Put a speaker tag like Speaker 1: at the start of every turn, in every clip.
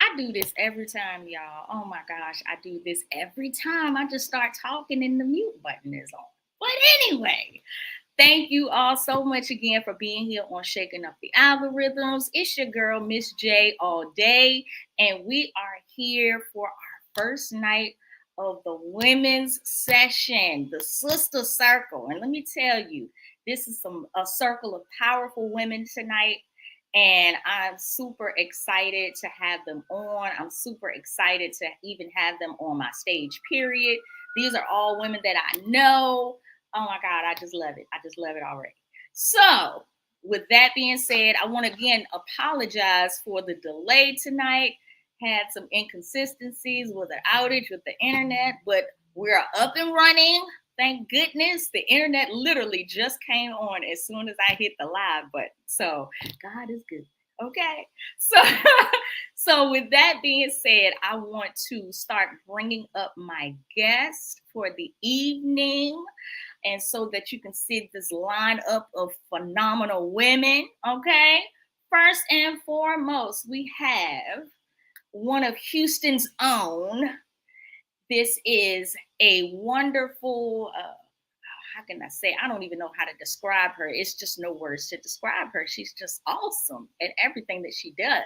Speaker 1: I do this every time, y'all. Oh my gosh, I do this every time. I just start talking and the mute button is on. But anyway, thank you all so much again for being here on Shaking Up the Algorithms. It's your girl, Miss J, all day, and we are here for our first night of the women's session, the Sista Circle. And let me tell you, this is a circle of powerful women tonight. And I'm super excited to have them on. I'm super excited to even have them on my stage, period. These are all women that I know. Oh my God, I just love it. I just love it already. So, with that being said, I want to again apologize for the delay tonight. Had some inconsistencies with an outage with the internet, but we're up and running. Thank goodness the internet literally just came on as soon as I hit the live button. So, God is good. Okay. So, so with that being said, I want to start bringing up my guest for the evening, and so that you can see this lineup of phenomenal women. Okay. First and foremost, we have one of Houston's own. This is a wonderful, how can I say? I don't even know how to describe her. It's just no words to describe her. She's just awesome at everything that she does.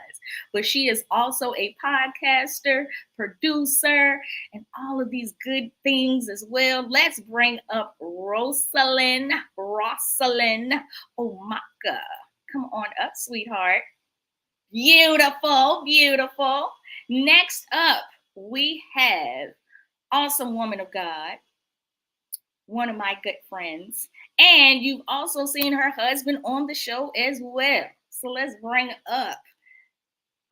Speaker 1: But she is also a podcaster, producer, and all of these good things as well. Let's bring up Rosalind Omaka. Come on up, sweetheart. Beautiful, beautiful. Next up, we have awesome woman of God, one of my good friends, and you've also seen her husband on the show as well. So let's bring up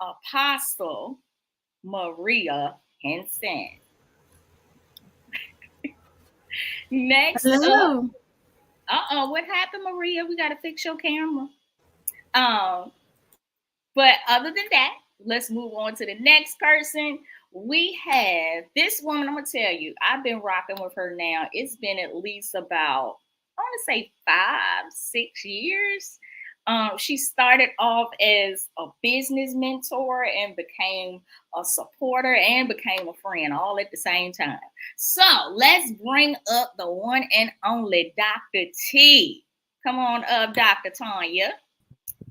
Speaker 1: Apostle Maria Henson. Next
Speaker 2: Hello.
Speaker 1: up, what happened, Maria? We got to fix your camera. But other than that, let's move on to the next person. We have this woman. I'm gonna tell you, I've been rocking with her now. It's been at least about, I want to say 5-6 years. She started off as a business mentor and became a supporter and became a friend all at the same time. So let's bring up the one and only Dr. T. Come on up, Dr. Tanya.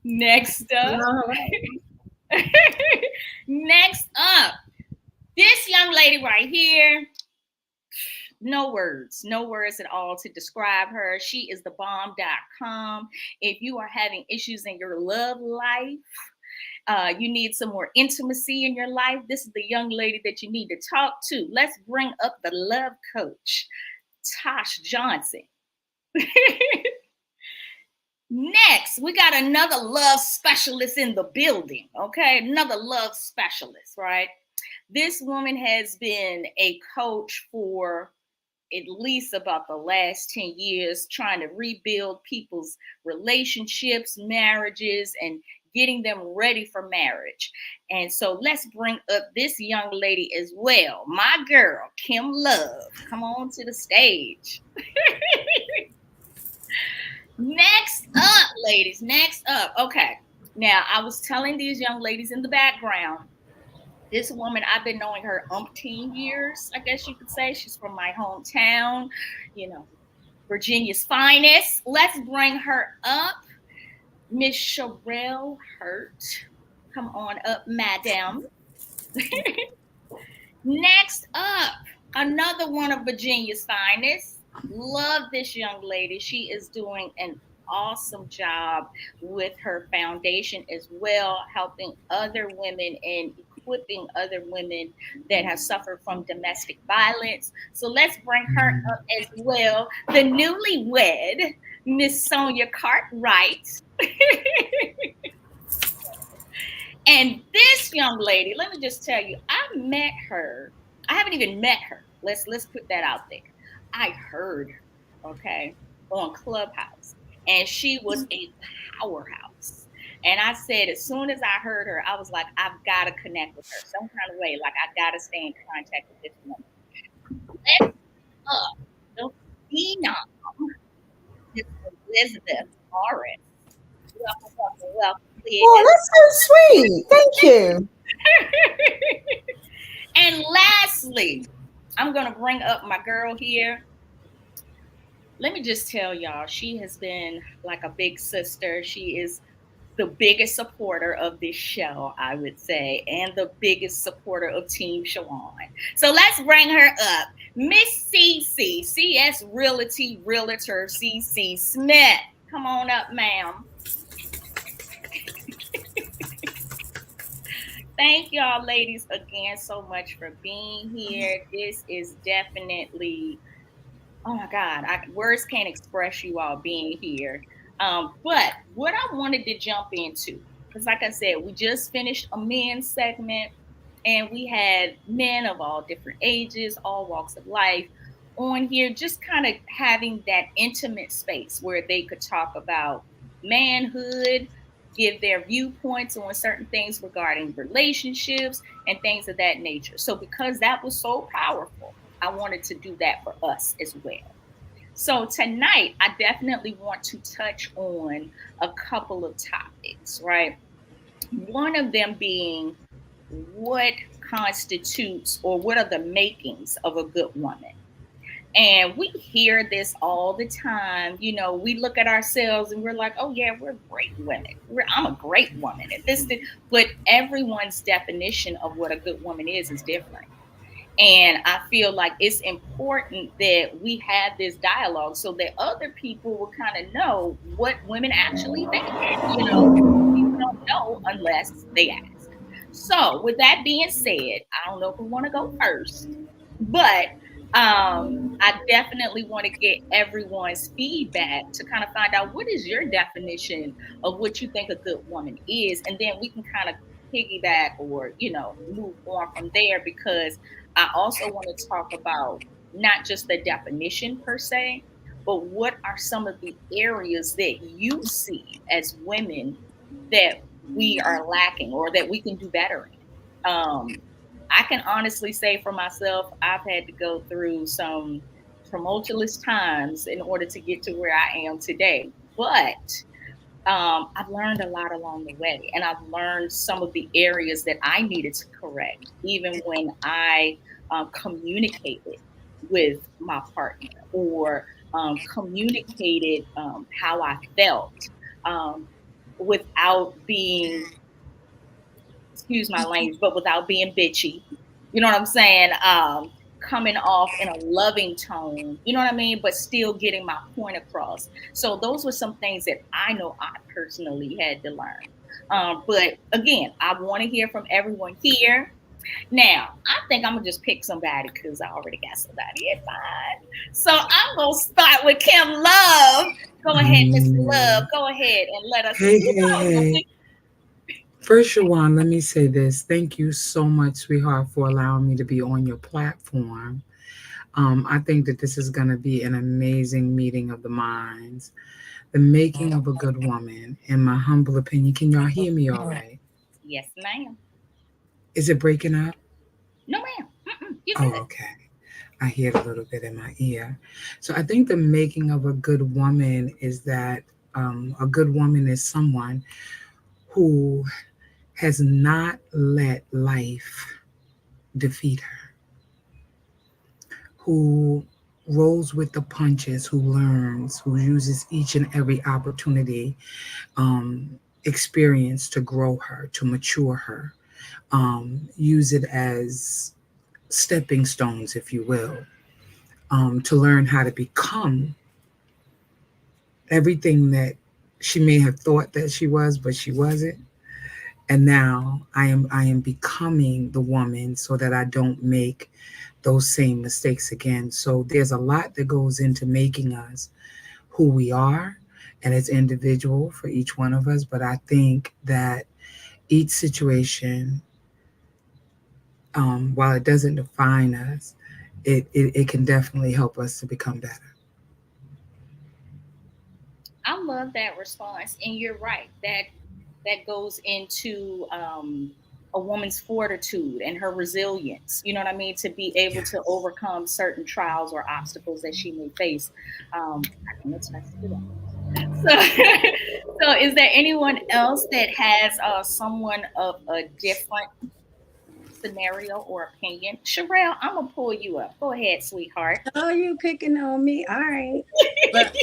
Speaker 1: Next up.
Speaker 2: Hello.
Speaker 1: Next up, this young lady right here, no words at all to describe her. She is the bomb.com. If you are having issues in your love life, you need some more intimacy in your life, this is the young lady that you need to talk to. Let's bring up the love coach, Tosh Johnson. Next, we got another love specialist in the building, okay? Another love specialist, right? This woman has been a coach for at least about the last 10 years, trying to rebuild people's relationships, marriages, and getting them ready for marriage. And so let's bring up this young lady as well, my girl, Kim Love. Come on to the stage. Next up, ladies, next up. Okay. Now, I was telling these young ladies in the background, this woman, I've been knowing her umpteen years, I guess you could say. She's from my hometown, you know, Virginia's finest. Let's bring her up. Miss Sherelle Hurt. Come on up, madam. Next up, another one of Virginia's finest. Love this young lady. She is doing an awesome job with her foundation as well, helping other women and equipping other women that have suffered from domestic violence. So let's bring her up as well. The newlywed, Miss Sonia Cartwright. And this young lady, let me just tell you, I met her. I haven't even met her. Let's put that out there. I heard her, okay, on Clubhouse, and she was a powerhouse. And I said, as soon as I heard her, I was like, I've got to connect with her some kind of way. Like, I got to stay in contact with this woman. Let's up the phenom, Miss Elizabeth Morris. Welcome, welcome, welcome.
Speaker 2: Oh, that's so sweet. Thank you.
Speaker 1: And lastly, I'm going to bring up my girl here. Let me just tell y'all, she has been like a big sister. She is the biggest supporter of this show, I would say, and the biggest supporter of Team Shawan. So let's bring her up. Miss CC, CS Realty Realtor CC Smith. Come on up, ma'am. Thank y'all, ladies, again so much for being here. This is definitely, oh my God, words can't express you all being here. But what I wanted to jump into, because like I said, we just finished a men's segment and we had men of all different ages, all walks of life on here, just kind of having that intimate space where they could talk about manhood, give their viewpoints on certain things regarding relationships and things of that nature. So, because that was so powerful, I wanted to do that for us as well. So tonight, I definitely want to touch on a couple of topics, right? One of them being what constitutes or what are the makings of a good woman? And we hear this all the time. You know, we look at ourselves and we're like, oh, yeah, we're great women. I'm a great woman. But everyone's definition of what a good woman is different. And I feel like it's important that we have this dialogue so that other people will kind of know what women actually think. You know, people don't know unless they ask. So, with that being said, I don't know if we want to go first, but I definitely want to get everyone's feedback to kind of find out what is your definition of what you think a good woman is, and then we can kind of piggyback or move on from there because I also want to talk about not just the definition per se, but what are some of the areas that you see as women that we are lacking or that we can do better in. I can honestly say for myself, I've had to go through some tumultuous times in order to get to where I am today. But I've learned a lot along the way, and I've learned some of the areas that I needed to correct, even when I communicated with my partner or communicated how I felt without being, excuse my language, but without being bitchy. You know what I'm saying? Coming off in a loving tone, you know what I mean? But still getting my point across. So those were some things that I know I personally had to learn. But again, I want to hear from everyone here. Now, I think I'm gonna just pick somebody because I already got somebody in mind. So I'm gonna start with Kim Love. Go ahead, Mr. Love. Go ahead and let us,
Speaker 3: Hey, hey, hey. First, Shawan, let me say this. Thank you so much, sweetheart, for allowing me to be on your platform. I think that this is going to be an amazing meeting of the minds. The making of a good woman, in my humble opinion. Can y'all hear me all right?
Speaker 1: Yes, ma'am.
Speaker 3: Is it breaking up?
Speaker 1: No, ma'am. Mm-mm, you're
Speaker 3: Oh,
Speaker 1: good.
Speaker 3: okay. I hear it a little bit in my ear. So I think the making of a good woman is that a good woman is someone who has not let life defeat her, who rolls with the punches, who learns, who uses each and every opportunity, experience to grow her, to mature her, use it as stepping stones, if you will, to learn how to become everything that she may have thought that she was, but she wasn't. And now I am becoming the woman so that I don't make those same mistakes again. So there's a lot that goes into making us who we are, and it's individual for each one of us. But I think that each situation, while it doesn't define us, it can definitely help us to become better.
Speaker 1: I love that response, and you're right. That goes into a woman's fortitude and her resilience. You know what I mean? To be able to
Speaker 3: Yes.
Speaker 1: overcome certain trials or obstacles that she may face. I can attest to that. So, So, is there anyone else that has someone of a different scenario or opinion? Sherelle, I'm gonna pull you up. Go ahead, sweetheart.
Speaker 4: Oh, you picking on me? All right. But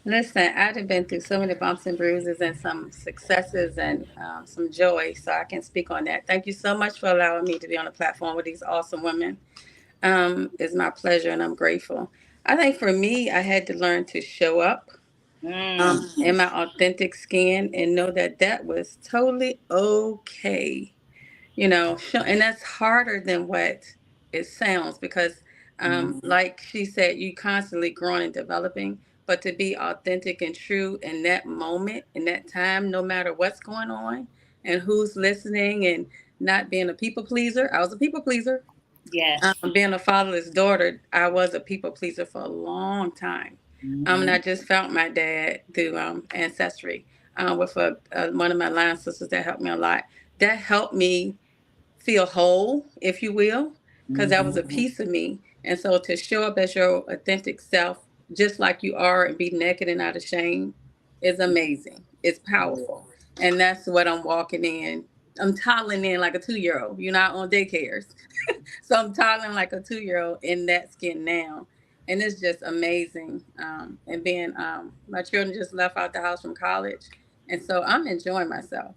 Speaker 4: listen, I've been through so many bumps and bruises and some successes and some joy, so I can speak on that. Thank you so much for allowing me to be on the platform with these awesome women. It's my pleasure, and I'm grateful. I think for me, I had to learn to show up
Speaker 1: Mm,
Speaker 4: in my authentic skin and know that that was totally okay. And that's harder than what it sounds because,
Speaker 1: mm,
Speaker 4: like she said, you constantly growing and developing. But to be authentic and true in that moment, in that time, no matter what's going on and who's listening, and not being a people pleaser. I was a people pleaser.
Speaker 1: yes.
Speaker 4: Being a fatherless daughter, I was a people pleaser for a long time. And I
Speaker 1: Mhm.
Speaker 4: just found my dad through ancestry with one of my line sisters that helped me a lot. That helped me feel whole, if you will, because that was a
Speaker 1: Mhm.
Speaker 4: piece of me. And so to show up as your authentic self, just like you are, and be naked and not ashamed, is amazing. It's powerful. And that's what I'm walking in. I'm toddling in like a 2-year old. You're not on daycares. So I'm toddling like a 2-year old in that skin now. And it's just amazing. And being, my children just left out the house from college. And so I'm enjoying myself.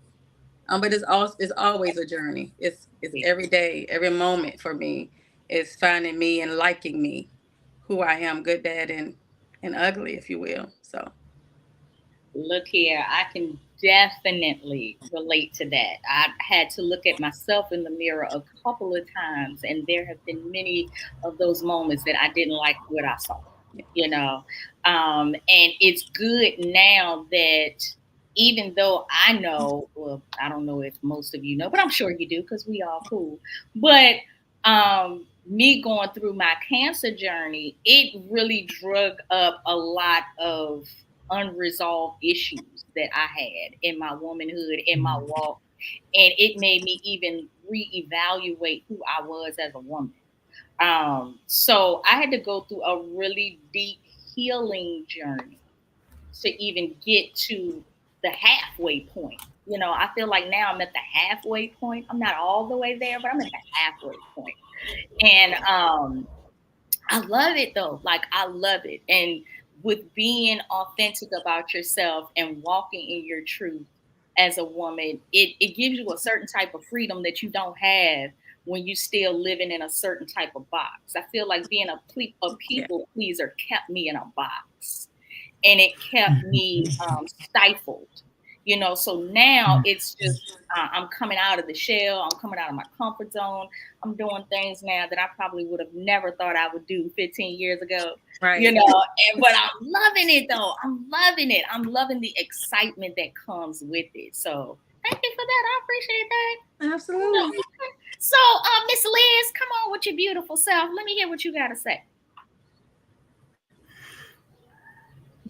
Speaker 4: But it's always a journey. It's
Speaker 1: Yeah.
Speaker 4: every day, every moment for me is finding me and liking me, who I am, good, bad, and ugly, if you will. So
Speaker 1: Look here, I can definitely relate to that. I had to look at myself in the mirror a couple of times, and there have been many of those moments that I didn't like what I saw, you know. And it's good now that even though I know, well, I don't know if most of you know, but I'm sure you do because we all cool. But me going through my cancer journey, it really drug up a lot of unresolved issues that I had in my womanhood, in my walk, and it made me even reevaluate who I was as a woman. So I had to go through a really deep healing journey to even get to the halfway point. You know, I feel like now I'm at the halfway point. I'm not all the way there, but I'm at the halfway point. And I love it though. Like I love it. And with being authentic about yourself and walking in your truth as a woman, it gives you a certain type of freedom that you don't have when you still living in a certain type of box. I feel like being a
Speaker 4: yeah,
Speaker 1: people pleaser kept me in a box and it kept me stifled. You know, so now it's just I'm coming out of the shell. I'm coming out of my comfort zone. I'm doing things now that I probably would have never thought I would do 15 years ago. You
Speaker 4: right.
Speaker 1: know, but I'm loving it though. I'm loving it. I'm loving the excitement that comes with it. So thank you for that. I appreciate that.
Speaker 4: Absolutely.
Speaker 1: So, Miss Liz, come on with your beautiful self. Let me hear what you got to say.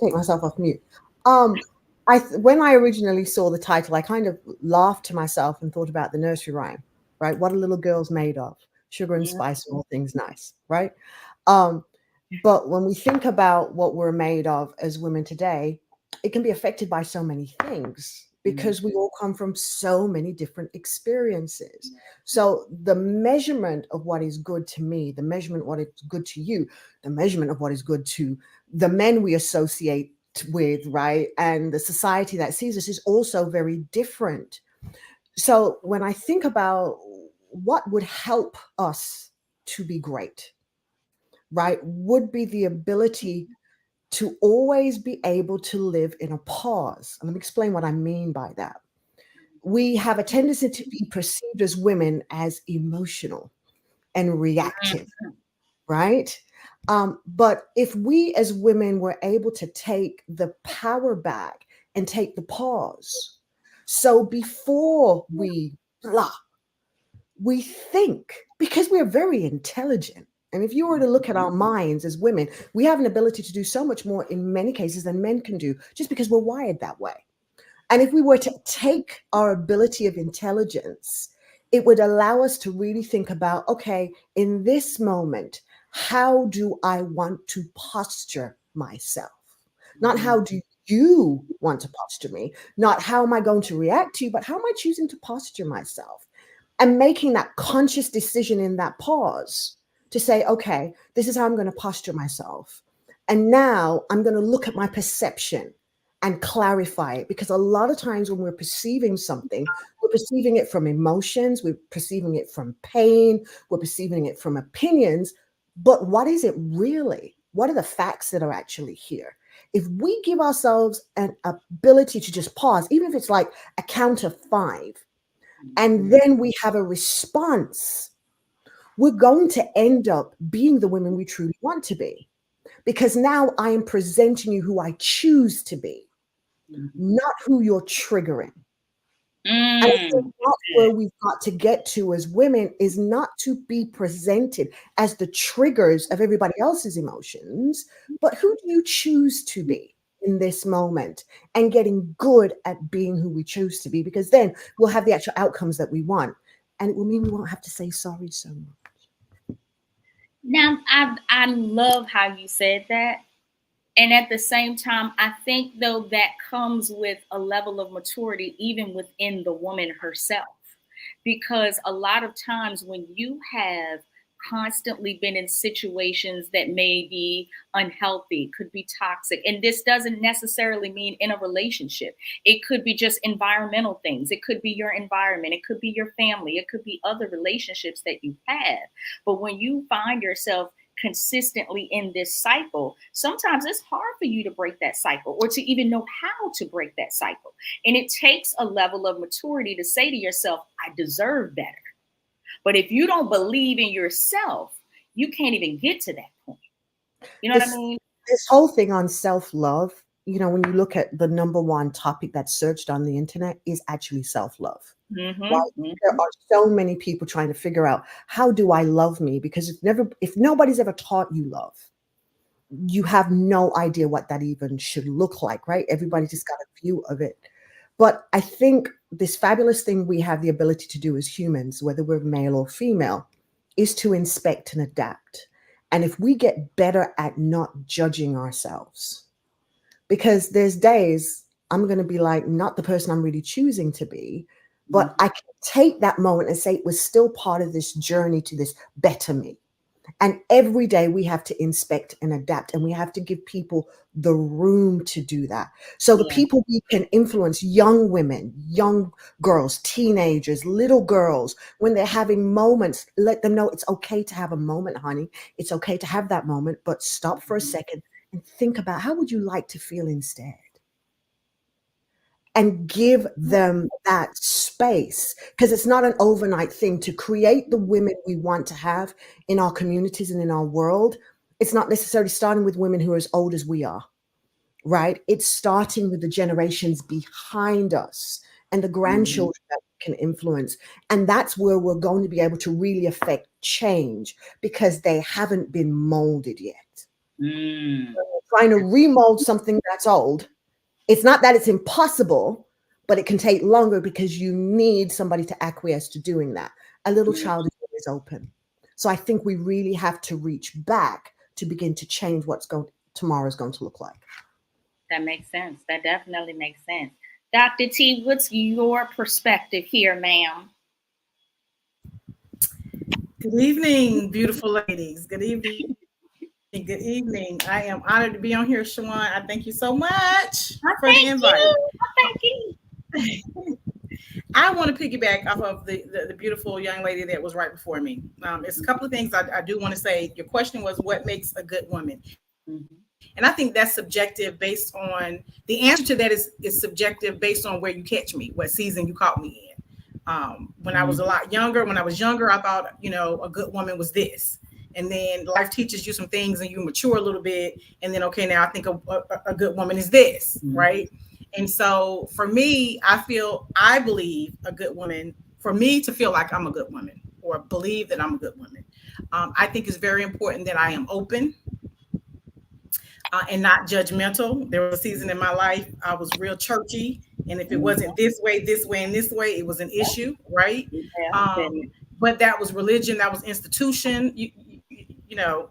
Speaker 2: Take myself off mute. When I originally saw the title, I kind of laughed to myself and thought about the nursery rhyme, right? What a little girl's made of, sugar and spice and all things nice, right? Um, but when we think about what we're made of as women today, it can be affected by so many things
Speaker 1: Mhm.
Speaker 2: because we all come from so many different experiences. So the measurement of what is good to me, the measurement of what is good to you, the measurement of what is good to the men we associate with, right? And the society that sees us is also very different. So when I think about what would help us to be great, right, would be the ability to always be able to live in a pause. And let me explain what I mean by that. We have a tendency to be perceived as women as emotional and reactive, right? But if we as women were able to take the power back and take the pause, so before we blah, we think because we're very intelligent. And if you were to look at our minds as women, we have an ability to do so much more in many cases than men can do just because we're wired that way. And if we were to take our ability of intelligence, it would allow us to really think about, okay, in this moment, how do I want to posture myself? Not how do you want to posture me? Not how am I going to react to you, but how am I choosing to posture myself? And making that conscious decision in that pause to say, okay, this is how I'm going to posture myself. And now I'm going to look at my perception and clarify it, because a lot of times when we're perceiving something, we're perceiving it from emotions, we're perceiving it from pain, we're perceiving it from opinions. But what is it really? What are the facts that are actually here? If we give ourselves an ability to just pause, even if it's like a count of 5, and then we have a response, we're going to end up being the women we truly want to be. Because now I am presenting you who I choose to be, not who you're triggering. And I think that's where we've got to get to as women, is not to be presented as the triggers of everybody else's emotions, but who do you choose to be in this moment, and getting good at being who we choose to be, because then we'll have the actual outcomes that we want. And it will mean we won't have to say sorry so much.
Speaker 1: Now, I love how you said that. And at the same time, I think though that comes with a level of maturity, even within the woman herself. Because a lot of times when you have constantly been in situations that may be unhealthy, could be toxic, and this doesn't necessarily mean in a relationship. It could be just environmental things. It could be your environment. It could be your family. It could be other relationships that you have. But when you find yourself consistently in this cycle, sometimes it's hard for you to break that cycle, or to even know how to break that cycle. And it takes a level of maturity to say to yourself, I deserve better. But if you don't believe in yourself, you can't even get to that point. You know what I mean?
Speaker 2: This whole thing on self-love, when you look at the number one topic that's searched on the internet, is actually self-love.
Speaker 1: Mm-hmm,
Speaker 2: Right? There are so many people trying to figure out, how do I love me? Because if nobody's ever taught you love, you have no idea what that even should look like, right? Everybody just got a view of it. But I think this fabulous thing we have the ability to do as humans, whether we're male or female, is to inspect and adapt. And if we get better at not judging ourselves, because there's days I'm going to be like, not the person I'm really choosing to be, but I can take that moment and say it was still part of this journey to this better me. And every day we have to inspect and adapt, and we have to give people the room to do that. So the people we can influence, young women, young girls, teenagers, little girls, when they're having moments, let them know it's okay to have a moment, honey. It's okay to have that moment, but stop for a second and think about, how would you like to feel instead? And give them that space, because it's not an overnight thing to create the women we want to have in our communities and in our world. It's not necessarily starting with women who are as old as we are, right? It's starting with the generations behind us and the grandchildren that we can influence. And that's where we're going to be able to really affect change, because they haven't been molded yet. We're trying to remold something that's old. It's not that it's impossible, but it can take longer, because you need somebody to acquiesce to doing that. A little child is always open. So I think we really have to reach back to begin to change tomorrow's going to look like.
Speaker 1: That makes sense. That definitely makes sense. Dr. T, what's your perspective here, ma'am?
Speaker 5: Good evening, beautiful ladies. Good evening. Good evening. I am honored to be on here, Shawan. I thank you so much for the invite.
Speaker 1: Thank you.
Speaker 5: I want to piggyback off of the beautiful young lady that was right before me. It's a couple of things I do want to say. Your question was, what makes a good woman? And I think that's subjective based on, the answer to that is subjective based on where you catch me, what season you caught me in. When I was a lot younger, I thought, a good woman was this. And then life teaches you some things and you mature a little bit. And then, okay, now I think a good woman is this, right? And so for me, I believe a good woman, for me to feel like I'm a good woman, or believe that I'm a good woman, I think it's very important that I am open and not judgmental. There was a season in my life I was real churchy. And if it wasn't this way, and this way, it was an issue, right? But that was religion, that was institution,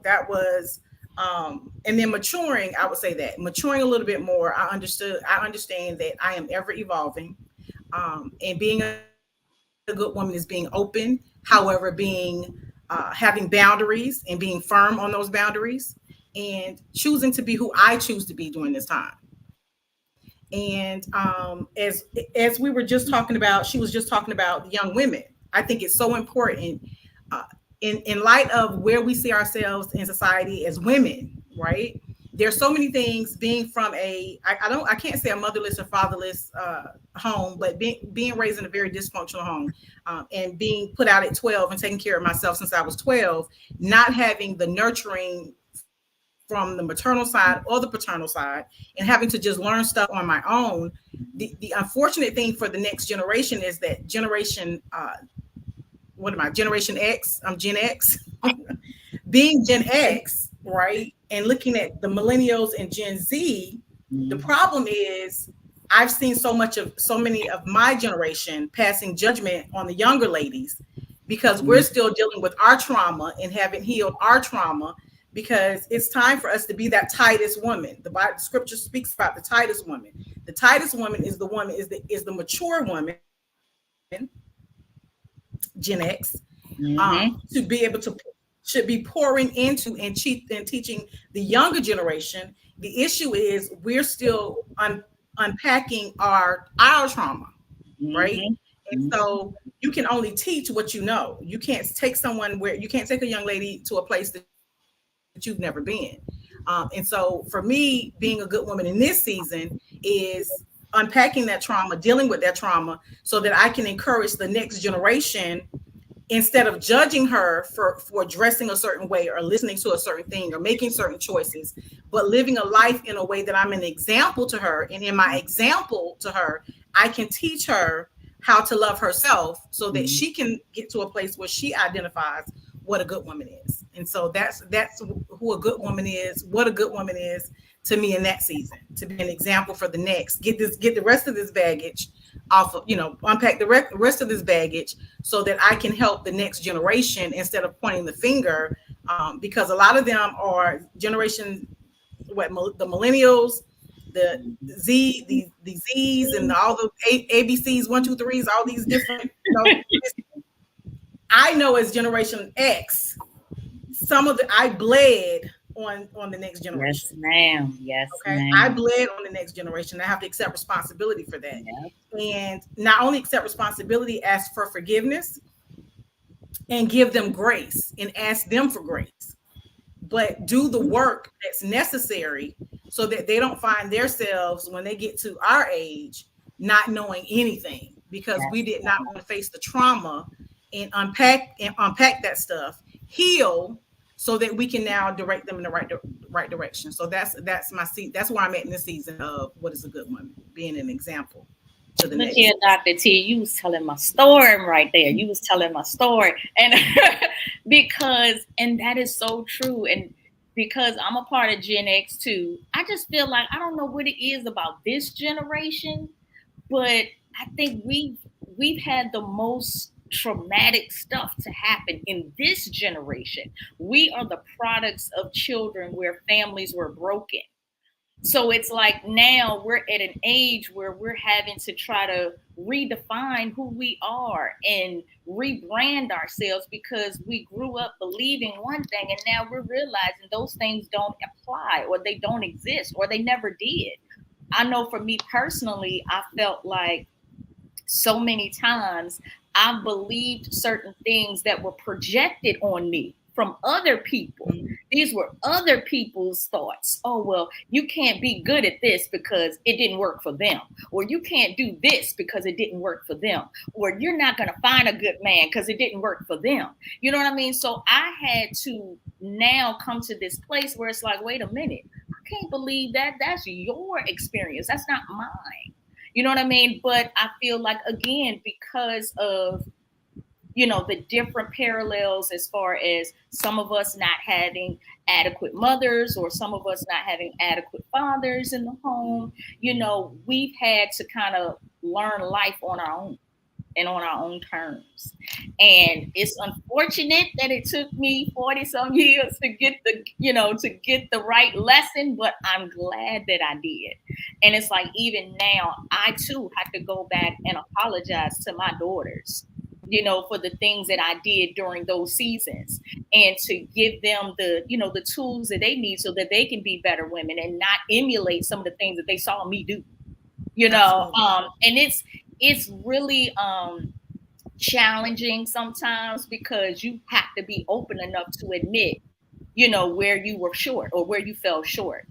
Speaker 5: that was And then maturing, I would say that maturing a little bit more, I understand that I am ever evolving. And being a good woman is being open, however, being having boundaries and being firm on those boundaries and choosing to be who I choose to be during this time. And as we were just talking about, she was just talking about the young women. I think it's so important uh, in light of where we see ourselves in society as women, right? There's so many things being from I can't say a motherless or fatherless home, but being raised in a very dysfunctional home, and being put out at 12 and taking care of myself since I was 12, not having the nurturing from the maternal side or the paternal side, and having to just learn stuff on my own. The unfortunate thing for the next generation is that generation, what am I, Generation X? I'm Gen X. Being Gen X, right? And looking at the millennials and Gen Z, the problem is I've seen so many of my generation passing judgment on the younger ladies because we're still dealing with our trauma and haven't healed our trauma, because it's time for us to be that tightest woman. The Bible, scripture speaks about the tightest woman. The tightest woman is the mature woman, Gen X, to be able to should be pouring into and teaching the younger generation. The issue is we're still unpacking our trauma, right? And so you can only teach what you know. You can't take a young lady to a place that you've never been. And so for me, being a good woman in this season is unpacking that trauma, dealing with that trauma, so that I can encourage the next generation, instead of judging her for dressing a certain way or listening to a certain thing or making certain choices, but living a life in a way that I'm an example to her. And in my example to her, I can teach her how to love herself so that she can get to a place where she identifies what a good woman is. And so that's who a good woman is, what a good woman is to me in that season, to be an example for the next. Get the rest of this baggage off of, unpack the rest of this baggage so that I can help the next generation instead of pointing the finger, because a lot of them are generation, the millennials, the Z's and all the ABCs, 1, 2, 3s, all these different, I know as Generation X, I bled on the next generation.
Speaker 1: Yes, ma'am. Yes,
Speaker 5: okay.
Speaker 1: Ma'am.
Speaker 5: I bled on the next generation. I have to accept responsibility for that. Yep. And not only accept responsibility, ask for forgiveness and give them grace and ask them for grace, but do the work that's necessary so that they don't find themselves when they get to our age not knowing anything, because we did not want to face the trauma and unpack that stuff, heal, so that we can now direct them in the right direction. So that's my seat. That's where I'm at in this season of what is a good woman, being an example to the next.
Speaker 1: Look here, Dr. T, you was telling my story right there. You was telling my story, and and that is so true. And because I'm a part of Gen X too, I just feel like I don't know what it is about this generation, but I think we've had the most traumatic stuff to happen in this generation. We are the products of children where families were broken. So it's like now we're at an age where we're having to try to redefine who we are and rebrand ourselves, because we grew up believing one thing and now we're realizing those things don't apply, or they don't exist, or they never did. I know for me personally, I felt like so many times I believed certain things that were projected on me from other people. These were other people's thoughts. Oh, well, you can't be good at this because it didn't work for them. Or you can't do this because it didn't work for them. Or you're not going to find a good man because it didn't work for them. You know what I mean? So I had to now come to this place where it's like, wait a minute, I can't believe that. That's your experience. That's not mine. You know what I mean? But I feel like, again, because of, the different parallels as far as some of us not having adequate mothers, or some of us not having adequate fathers in the home, we've had to kind of learn life on our own. and on our own terms. And it's unfortunate that it took me 40 some years to get the right lesson, but I'm glad that I did. And it's like, even now, I too have to go back and apologize to my daughters, for the things that I did during those seasons, and to give them the tools that they need so that they can be better women and not emulate some of the things that they saw me do. And it's really challenging sometimes, because you have to be open enough to admit, where you were short or where you fell short.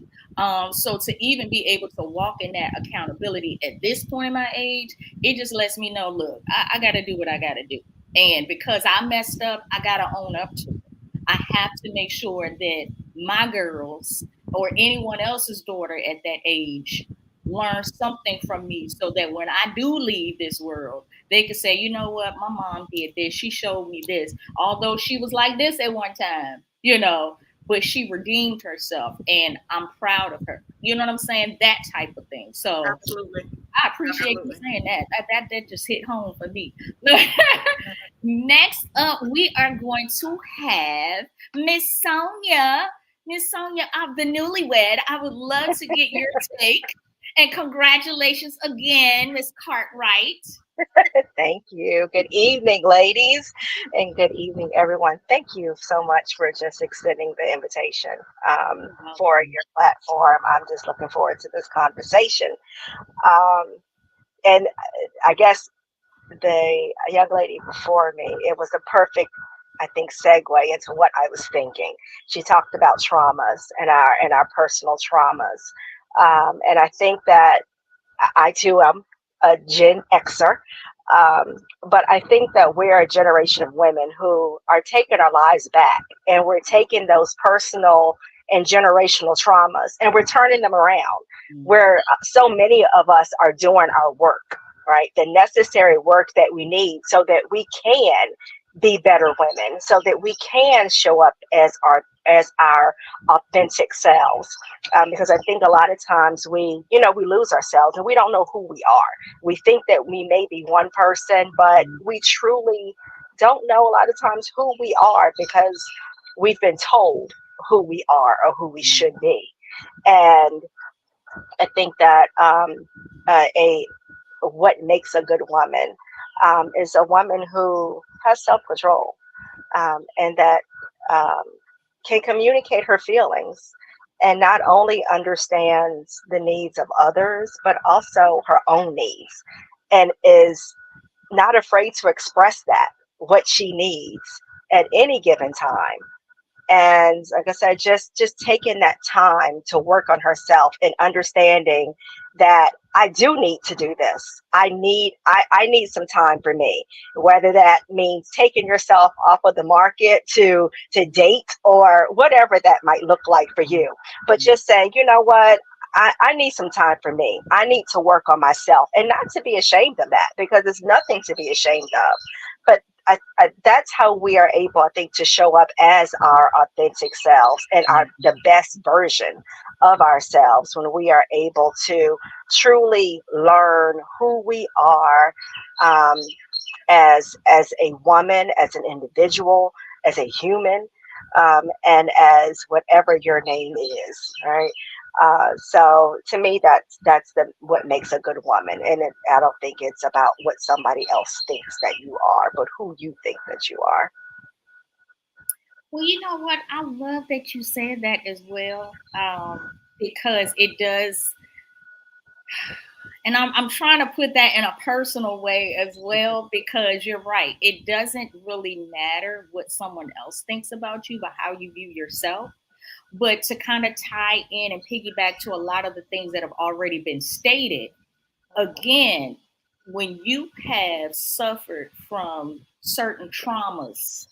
Speaker 1: So to even be able to walk in that accountability at this point in my age, it just lets me know, look, I got to do what I got to do. And because I messed up, I got to own up to it. I have to make sure that my girls or anyone else's daughter at that age learn something from me, so that when I do leave this world, they can say, you know what, my mom did this. She showed me this. Although she was like this at one time, but she redeemed herself, and I'm proud of her. You know what I'm saying? That type of thing. So
Speaker 5: Absolutely.
Speaker 1: I appreciate you saying that. That just hit home for me. Next up, we are going to have Miss Sonia. Miss Sonia, I'm the newlywed. I would love to get your take. And congratulations again, Miss Cartwright.
Speaker 6: Thank you. Good evening, ladies, and good evening, everyone. Thank you so much for just extending the invitation for your platform. I'm just looking forward to this conversation. And I guess the young lady before me, it was a perfect, I think, segue into what I was thinking. She talked about traumas and our personal traumas, and I think that I too am a Gen Xer. But I think that we're a generation of women who are taking our lives back, and we're taking those personal and generational traumas and we're turning them around, where so many of us are doing our work, right? The necessary work that we need so that we can be better women, so that we can show up as our authentic selves. Because I think a lot of times we lose ourselves and we don't know who we are. We think that we may be one person, but we truly don't know a lot of times who we are, because we've been told who we are or who we should be. And I think that what makes a good woman is a woman who has self-control, and that can communicate her feelings, and not only understands the needs of others, but also her own needs, and is not afraid to express what she needs at any given time. And like I said, just taking that time to work on herself and understanding that I do need to do this. I need some time for me, whether that means taking yourself off of the market to date, or whatever that might look like for you. But just saying, you know what, I need some time for me. I need to work on myself, and not to be ashamed of that, because it's nothing to be ashamed of. But that's how we are able, I think, to show up as our authentic selves and the best version of ourselves, when we are able to truly learn who we are, as a woman, as an individual, as a human, and as whatever your name is, right? So to me, that's what makes a good woman, and I don't think it's about what somebody else thinks that you are, but who you think that you are.
Speaker 1: Well, you know what? I love that you said that as well, because it does. And I'm trying to put that in a personal way as well, because you're right. It doesn't really matter what someone else thinks about you, but how you view yourself. But to kind of tie in and piggyback to a lot of the things that have already been stated, again, when you have suffered from certain traumas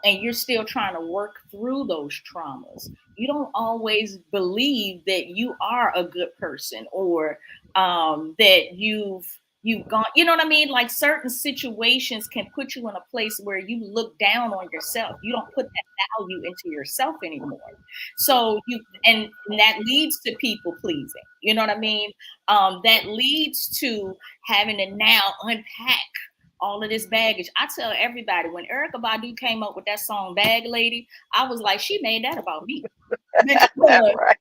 Speaker 1: and you're still trying to work through those traumas, you don't always believe that you are a good person, or that you've gone, you know what I mean? Like, certain situations can put you in a place where you look down on yourself. You don't put that value into yourself anymore. So and that leads to people pleasing. You know what I mean? That leads to having to now unpack all of this baggage. I tell everybody, when Erykah Badu came up with that song Bag Lady, I was like, she made that about me. Because
Speaker 6: Right.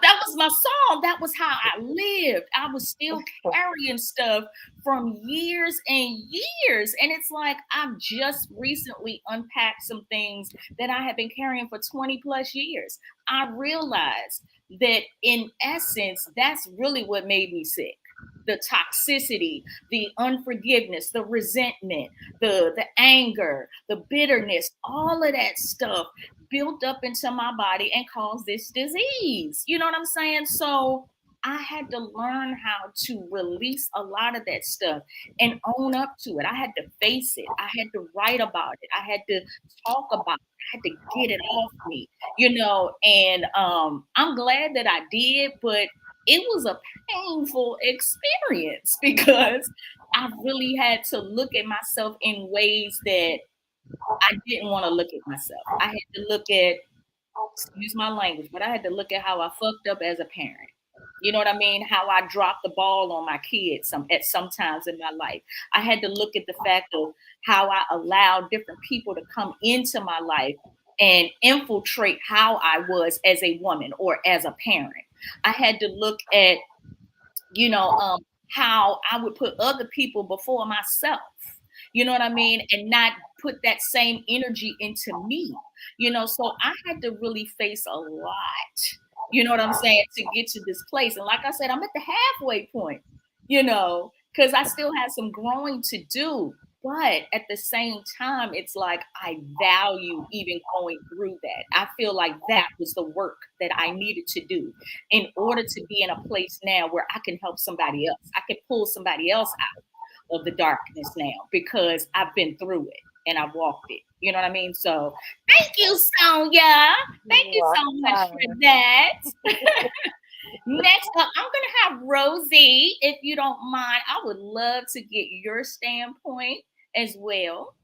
Speaker 1: that was my song. That was how I lived. I was still carrying stuff from years and years. And it's like I've just recently unpacked some things that I have been carrying for 20 plus years. I realized that in essence, that's really what made me sick. The toxicity, the unforgiveness, the resentment, the anger, the bitterness, all of that stuff built up into my body and caused this disease. You know what I'm saying? So I had to learn how to release a lot of that stuff and own up to it. I had to face it. I had to write about it. I had to talk about it. I had to get it off me, and I'm glad that I did, but it was a painful experience because I really had to look at myself in ways that I didn't want to look at myself. I had to look at, excuse my language, but I had to look at how I fucked up as a parent. You know what I mean? How I dropped the ball on my kids at some times in my life. I had to look at the fact of how I allowed different people to come into my life and infiltrate how I was as a woman or as a parent. I had to look at, how I would put other people before myself. You know what I mean? And not put that same energy into me. So I had to really face a lot. You know what I'm saying? To get to this place. And like I said, I'm at the halfway point, because I still have some growing to do. But at the same time, it's like I value even going through that. I feel like that was the work that I needed to do in order to be in a place now where I can help somebody else. I can pull somebody else out of the darkness now because I've been through it and I've walked it. You know what I mean? So thank you, Sonia. Thank you so much for that. Next up, I'm going to have Rosie, if you don't mind. I would love to get your standpoint as well.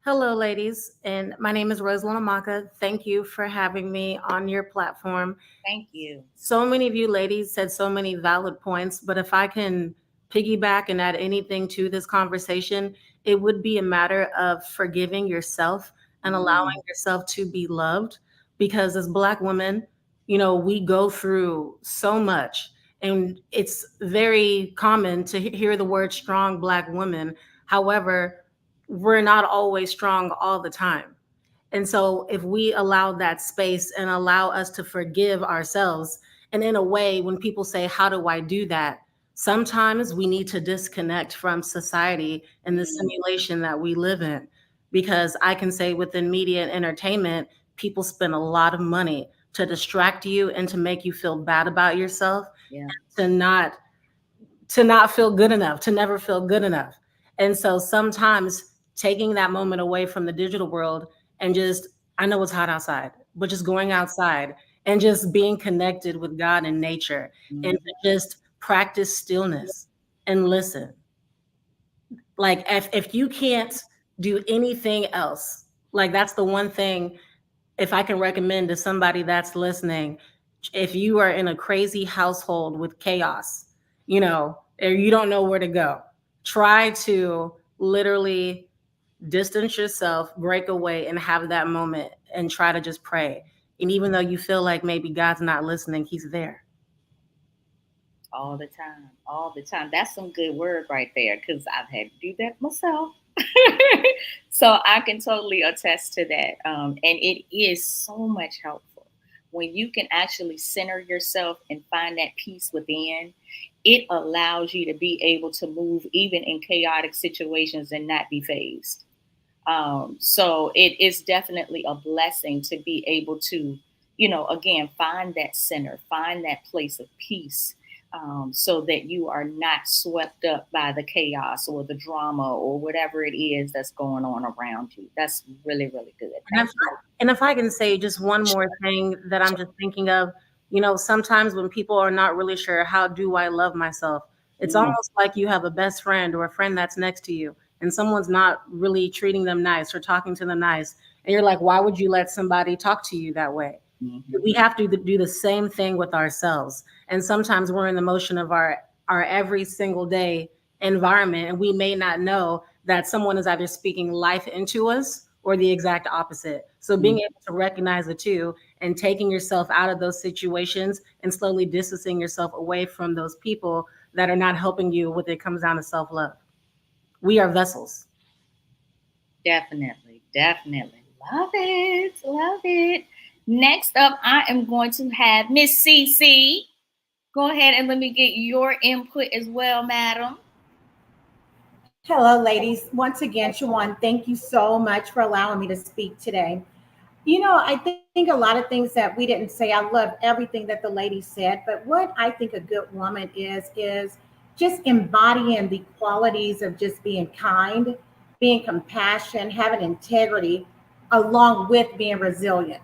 Speaker 7: Hello, ladies, and my name is Rosalind Amaka. Thank you for having me on your platform.
Speaker 1: Thank you.
Speaker 7: So many of you ladies said so many valid points, but if I can piggyback and add anything to this conversation, it would be a matter of forgiving yourself and allowing yourself to be loved. Because as Black women, we go through so much, and it's very common to hear the word strong Black woman. However, we're not always strong all the time. And so if we allow that space and allow us to forgive ourselves, and in a way, when people say, how do I do that? Sometimes we need to disconnect from society and the simulation that we live in. Because I can say within media and entertainment, people spend a lot of money to distract you and to make you feel bad about yourself, to not feel good enough, to never feel good enough. And so sometimes taking that moment away from the digital world and I know it's hot outside, but just going outside and just being connected with God and nature, and to just practice stillness and listen. Like if you can't do anything else, like that's the one thing, if I can recommend to somebody that's listening, if you are in a crazy household with chaos, or you don't know where to go, try to literally distance yourself, break away, and have that moment and try to just pray. And even though you feel like maybe God's not listening, he's there.
Speaker 1: All the time. All the time. That's some good word right there, because I've had to do that myself. So I can totally attest to that. And it is so much helpful when you can actually center yourself and find that peace within. It allows you to be able to move even in chaotic situations and not be phased. So it is definitely a blessing to be able to, again, find that center, find that place of peace, so that you are not swept up by the chaos or the drama or whatever it is that's going on around you. That's really, really good.
Speaker 7: And if I can say just one more thing that I'm just thinking of, sometimes when people are not really sure, how do I love myself? It's almost like you have a best friend or a friend that's next to you, and someone's not really treating them nice or talking to them nice. And you're like, why would you let somebody talk to you that way? We have to do the same thing with ourselves. And sometimes we're in the motion of our every single day, environment, and we may not know that someone is either speaking life into us or the exact opposite. So being able to recognize the two and taking yourself out of those situations and slowly distancing yourself away from those people that are not helping you when it comes down to self-love. We are vessels.
Speaker 1: Definitely, definitely. Love it. Love it. Next up, I am going to have Miss CC. Go ahead and let me get your input as well, madam.
Speaker 8: Hello, ladies. Once again, Shawan, thank you so much for allowing me to speak today. I think a lot of things that we didn't say, I love everything that the lady said, but what I think a good woman is just embodying the qualities of just being kind, being compassionate, having integrity, along with being resilient.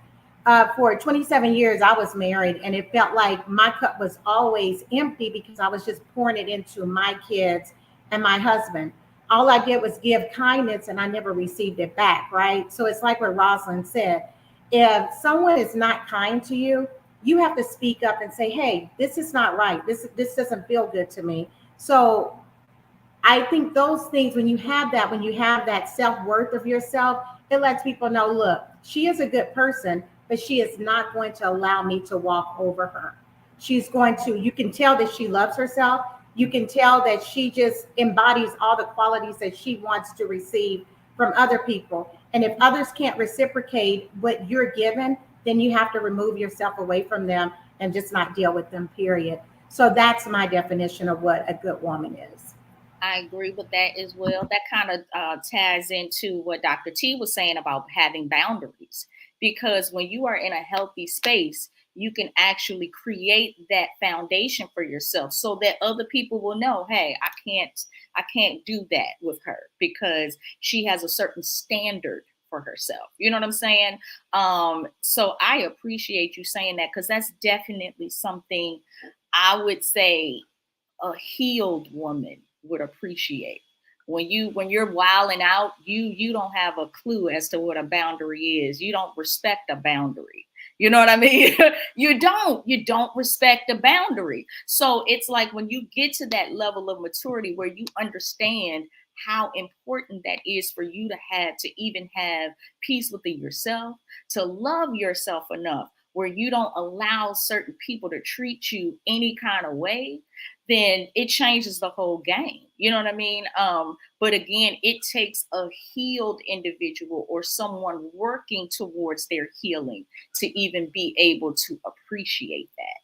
Speaker 8: For 27 years, I was married, and it felt like my cup was always empty because I was just pouring it into my kids and my husband. All I did was give kindness, and I never received it back, right? So it's like what Rosalind said, if someone is not kind to you, you have to speak up and say, hey, this is not right, this doesn't feel good to me. So I think those things, when you have that self-worth of yourself, it lets people know, look, she is a good person, but she is not going to allow me to walk over her. She's going to, you can tell that she loves herself. You can tell that she just embodies all the qualities that she wants to receive from other people. And if others can't reciprocate what you're given, then you have to remove yourself away from them and just not deal with them, period. So that's my definition of what a good woman is.
Speaker 1: I agree with that as well. That kind of ties into what Dr. T was saying about having boundaries. Because when you are in a healthy space, you can actually create that foundation for yourself so that other people will know, hey, I can't do that with her because she has a certain standard for herself. You know what I'm saying? So I appreciate you saying that because that's definitely something I would say a healed woman would appreciate. When you're wilding out, you don't have a clue as to what a boundary is. You don't respect a boundary. You know what I mean? You don't respect a boundary. So it's like when you get to that level of maturity where you understand how important that is for you to even have peace within yourself, to love yourself enough where you don't allow certain people to treat you any kind of way, then it changes the whole game. You know what I mean? But again, it takes a healed individual or someone working towards their healing to even be able to appreciate that.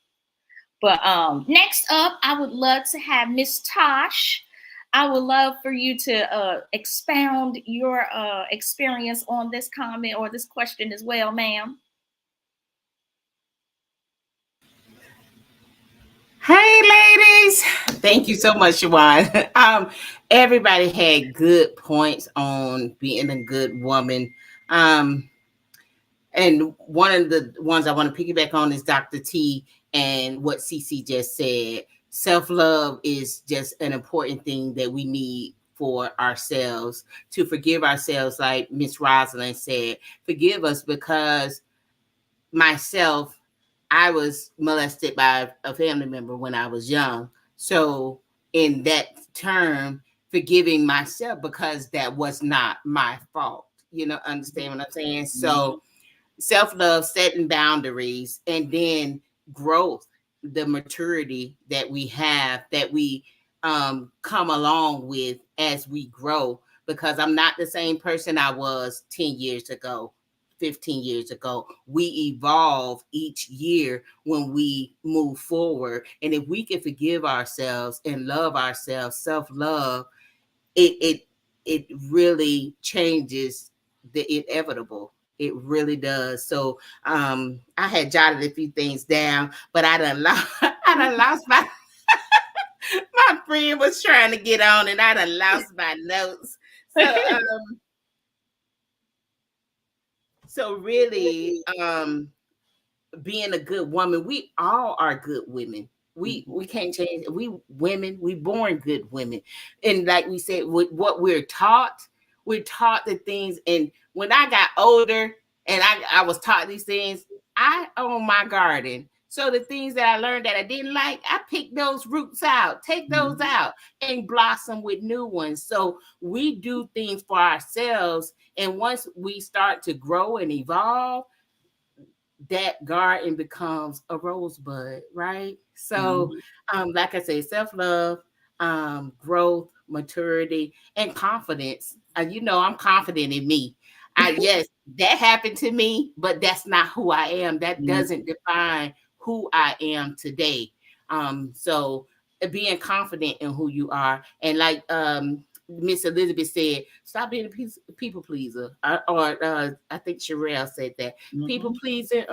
Speaker 1: But next up, I would love to have Miss Tosh. I would love for you to expound your experience on this comment or this question as well, ma'am.
Speaker 9: Hey, ladies. Thank you so much, Shawan. Everybody had good points on being a good woman. And one of the ones I want to piggyback on is Dr. T and what CC just said. Self-love is just an important thing that we need for ourselves, to forgive ourselves, like Miss Rosalind said. Forgive us because myself, I was molested by a family member when I was young. So in that term, forgiving myself because that was not my fault. Understand what I'm saying? So self-love, setting boundaries, and then growth, the maturity that we have, that we come along with as we grow, because I'm not the same person I was 10 years ago, 15 years ago. We evolve each year when we move forward. And if we can forgive ourselves and love ourselves, self-love, it really changes the inevitable. It really does. So I had jotted a few things down, but I done lost my my friend was trying to get on and I done lost my notes. So really, being a good woman, we all are good women. We can't change. We women, we born good women. And like we said, with what we're taught the things. And when I got older and I was taught these things, I own my garden. So the things that I learned that I didn't like, I pick those roots out, take those out, and blossom with new ones. So we do things for ourselves. And once we start to grow and evolve, that garden becomes a rosebud, right? So, like I say, self-love, growth, maturity, and confidence. I'm confident in me. Yes, that happened to me, but that's not who I am. That doesn't define who I am today. So being confident in who you are, and like Miss Elizabeth said, stop being a people pleaser. Or I think Sherelle said that. People pleasing,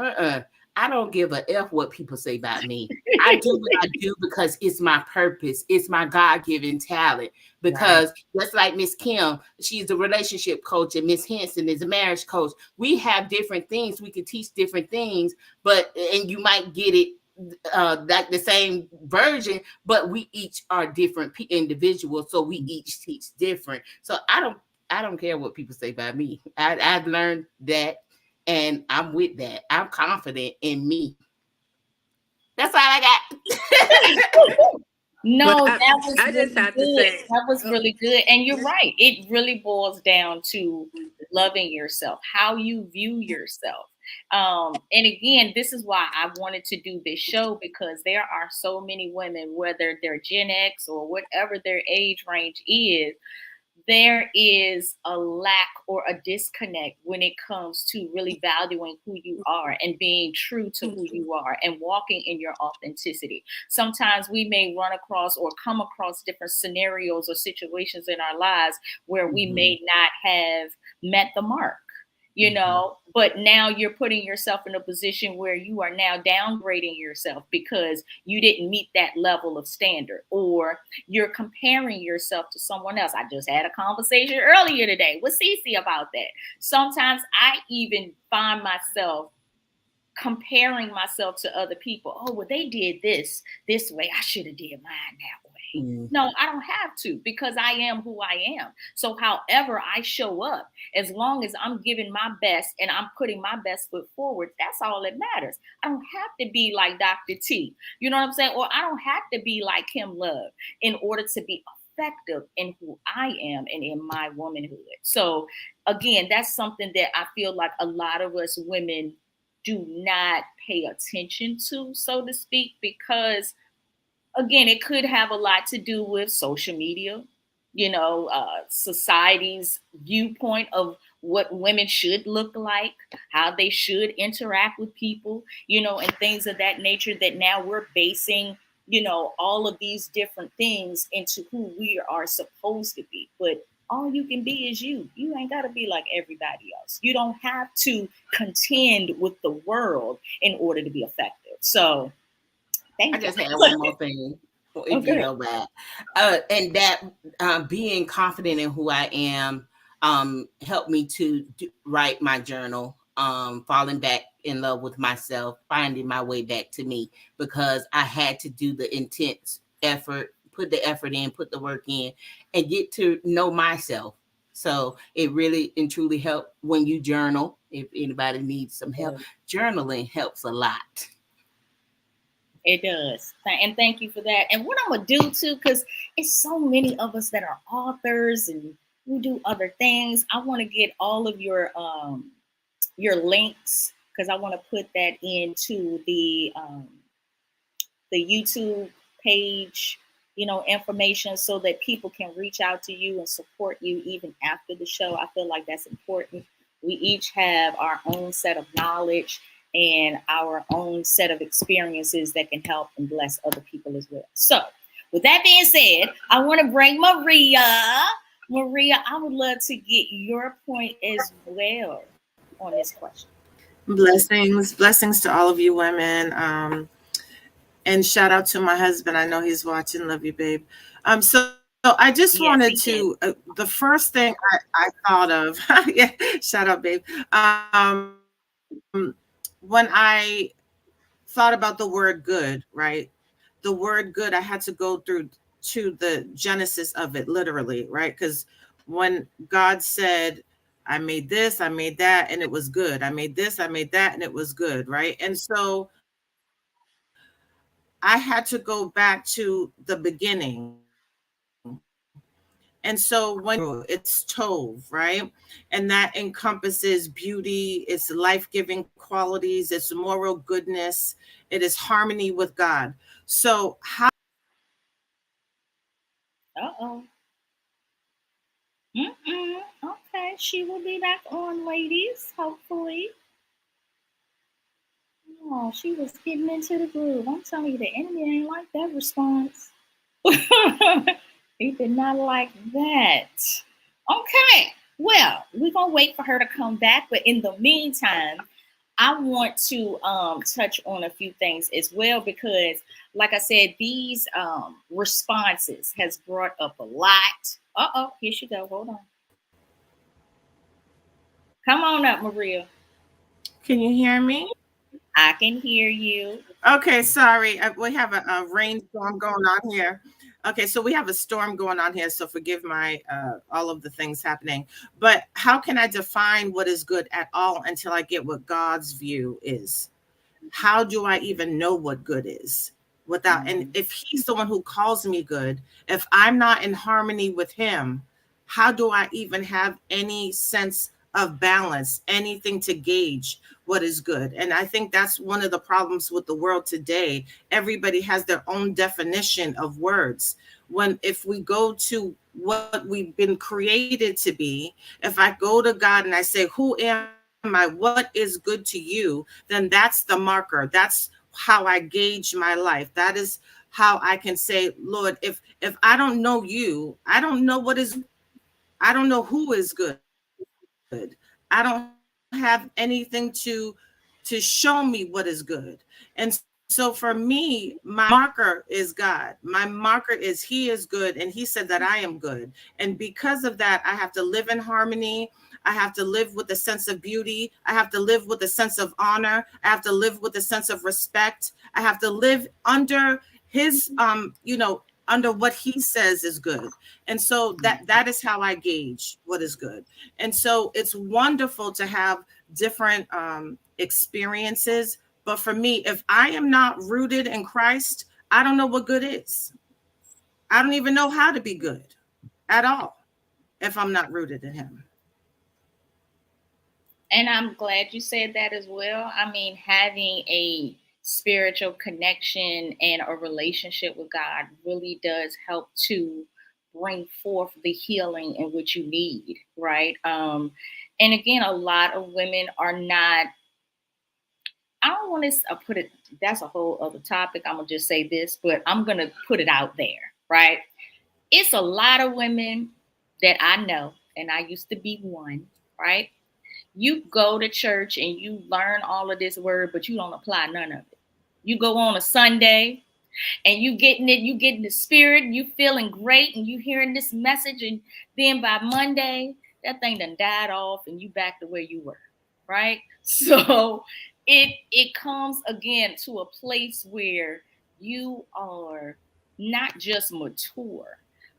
Speaker 9: I don't give a F what people say about me. I do what I do because it's my purpose. It's my God-given talent. Because just like Miss Kim, she's a relationship coach, and Miss Henson is a marriage coach. We have different things. We can teach different things, and you might get it like the same version, but we each are different individuals, so we each teach different. So I don't care what people say about me. I've learned that, and I'm with that. I'm confident in me. That's all I got.
Speaker 1: No,
Speaker 4: But
Speaker 1: that was
Speaker 4: I just
Speaker 1: really
Speaker 4: have to
Speaker 1: good.
Speaker 4: say,
Speaker 1: That was really good. And you're right. It really boils down to loving yourself, how you view yourself. And again, this is why I wanted to do this show, because there are so many women, whether they're Gen X or whatever their age range is, there is a lack or a disconnect when it comes to really valuing who you are and being true to who you are and walking in your authenticity. Sometimes we may run across or come across different scenarios or situations in our lives where we may not have met the mark, but now you're putting yourself in a position where you are now downgrading yourself because you didn't meet that level of standard, or you're comparing yourself to someone else. I just had a conversation earlier today with Cece about that. Sometimes I even find myself comparing myself to other people. Oh, well, they did this way. I should have did mine that way. No, I don't have to, because I am who I am. So however I show up, as long as I'm giving my best and I'm putting my best foot forward, that's all that matters. I don't have to be like Dr. T, you know what I'm saying? Or I don't have to be like Kim Love in order to be effective in who I am and in my womanhood. So again, that's something that I feel like a lot of us women do not pay attention to, so to speak, because again, it could have a lot to do with social media, society's viewpoint of what women should look like, how they should interact with people, and things of that nature, that now we're basing, all of these different things into who we are supposed to be. But all you can be is you. You ain't got to be like everybody else. You don't have to contend with the world in order to be effective. So,
Speaker 9: I
Speaker 1: thank you.
Speaker 9: just had one more thing, if you know that. And that being confident in who I am helped me to write my journal, falling back in love with myself, finding my way back to me, because I had to do the intense effort, put the effort in, put the work in, and get to know myself. So it really and truly helped when you journal. If anybody needs some help, journaling helps a lot.
Speaker 1: It does. And thank you for that. And what I'm going to do too, because it's so many of us that are authors and we do other things. I want to get all of your links, because I want to put that into the YouTube page, information, so that people can reach out to you and support you even after the show. I feel like that's important. We each have our own set of knowledge and our own set of experiences that can help and bless other people as well. So, with that being said, I want to bring Maria. Maria, I would love to get your point as well on this question.
Speaker 10: Blessings to all of you women. And shout out to my husband. I know he's watching. Love you, babe. So I just wanted to, the first thing I thought of, yeah, shout out, babe. When I thought about the word good, right? The word good, I had to go through to the genesis of it, literally, right? Because when God said, I made this, I made that, and it was good. I made this, I made that, and it was good, right? And so I had to go back to the beginning. And so when it's Tove, right? And that encompasses beauty, it's life-giving qualities, it's moral goodness, it is harmony with God. So how
Speaker 1: Uh-oh. Okay, she will be back on, ladies, hopefully. Oh, she was getting into the groove. I'm telling you, the enemy ain't like that response. He did not like that. Okay, well, we're gonna wait for her to come back, but in the meantime, I want to touch on a few things as well because, like I said, these responses has brought up a lot. Here she go. Hold on. Come on up, Maria.
Speaker 10: can you hear me?
Speaker 1: I can hear you.
Speaker 10: Okay, sorry. We have a rainstorm going on here. Okay, so we have a storm going on here, so forgive my all of the things happening. But how can I define what is good at all until I get what God's view is? How do I even know what good is without, and if he's the one who calls me good, if I'm not in harmony with him, how do I even have any sense of balance, anything to gauge what is good? And I think that's one of the problems with the world today. Everybody has their own definition of words. When if we go to what we've been created to be, if I go to God and I say, who am I, what is good to you, then that's the marker. That's how I gauge my life. That is how I can say, Lord, if I don't know you, I don't know what is, I don't know who is good. I don't have anything to show me what is good. And so for me, my marker is God. My marker is he is good, and he said that I am good. And because of that, I have to live in harmony. I have to live with a sense of beauty. I have to live with a sense of honor. I have to live with a sense of respect. I have to live under his under what he says is good. And so that is how I gauge what is good. And so it's wonderful to have different experiences. But for me, if I am not rooted in Christ, I don't know what good is. I don't even know how to be good at all if I'm not rooted in him.
Speaker 1: And I'm glad you said that as well. I mean, having a spiritual connection and a relationship with God really does help to bring forth the healing in which you need, right? And again, a lot of women are not, I don't want to put it, that's a whole other topic. I'm going to just say this, but I'm going to put it out there, right? It's a lot of women that I know, and I used to be one, right? You go to church and you learn all of this word, but you don't apply none of it. You go on a Sunday and you getting the spirit, and you feeling great, and you hearing this message, and then by Monday, that thing done died off and you back to where you were, right? So it comes again to a place where you are not just mature,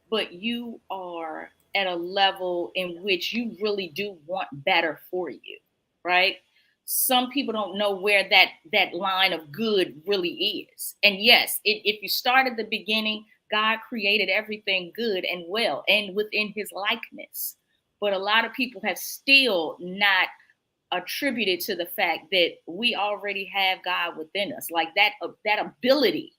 Speaker 1: but you are at a level in which you really do want better for you, right? Some people don't know where that line of good really is. And yes, if you start at the beginning, God created everything good and well and within his likeness. But a lot of people have still not attributed to the fact that we already have God within us, like that ability,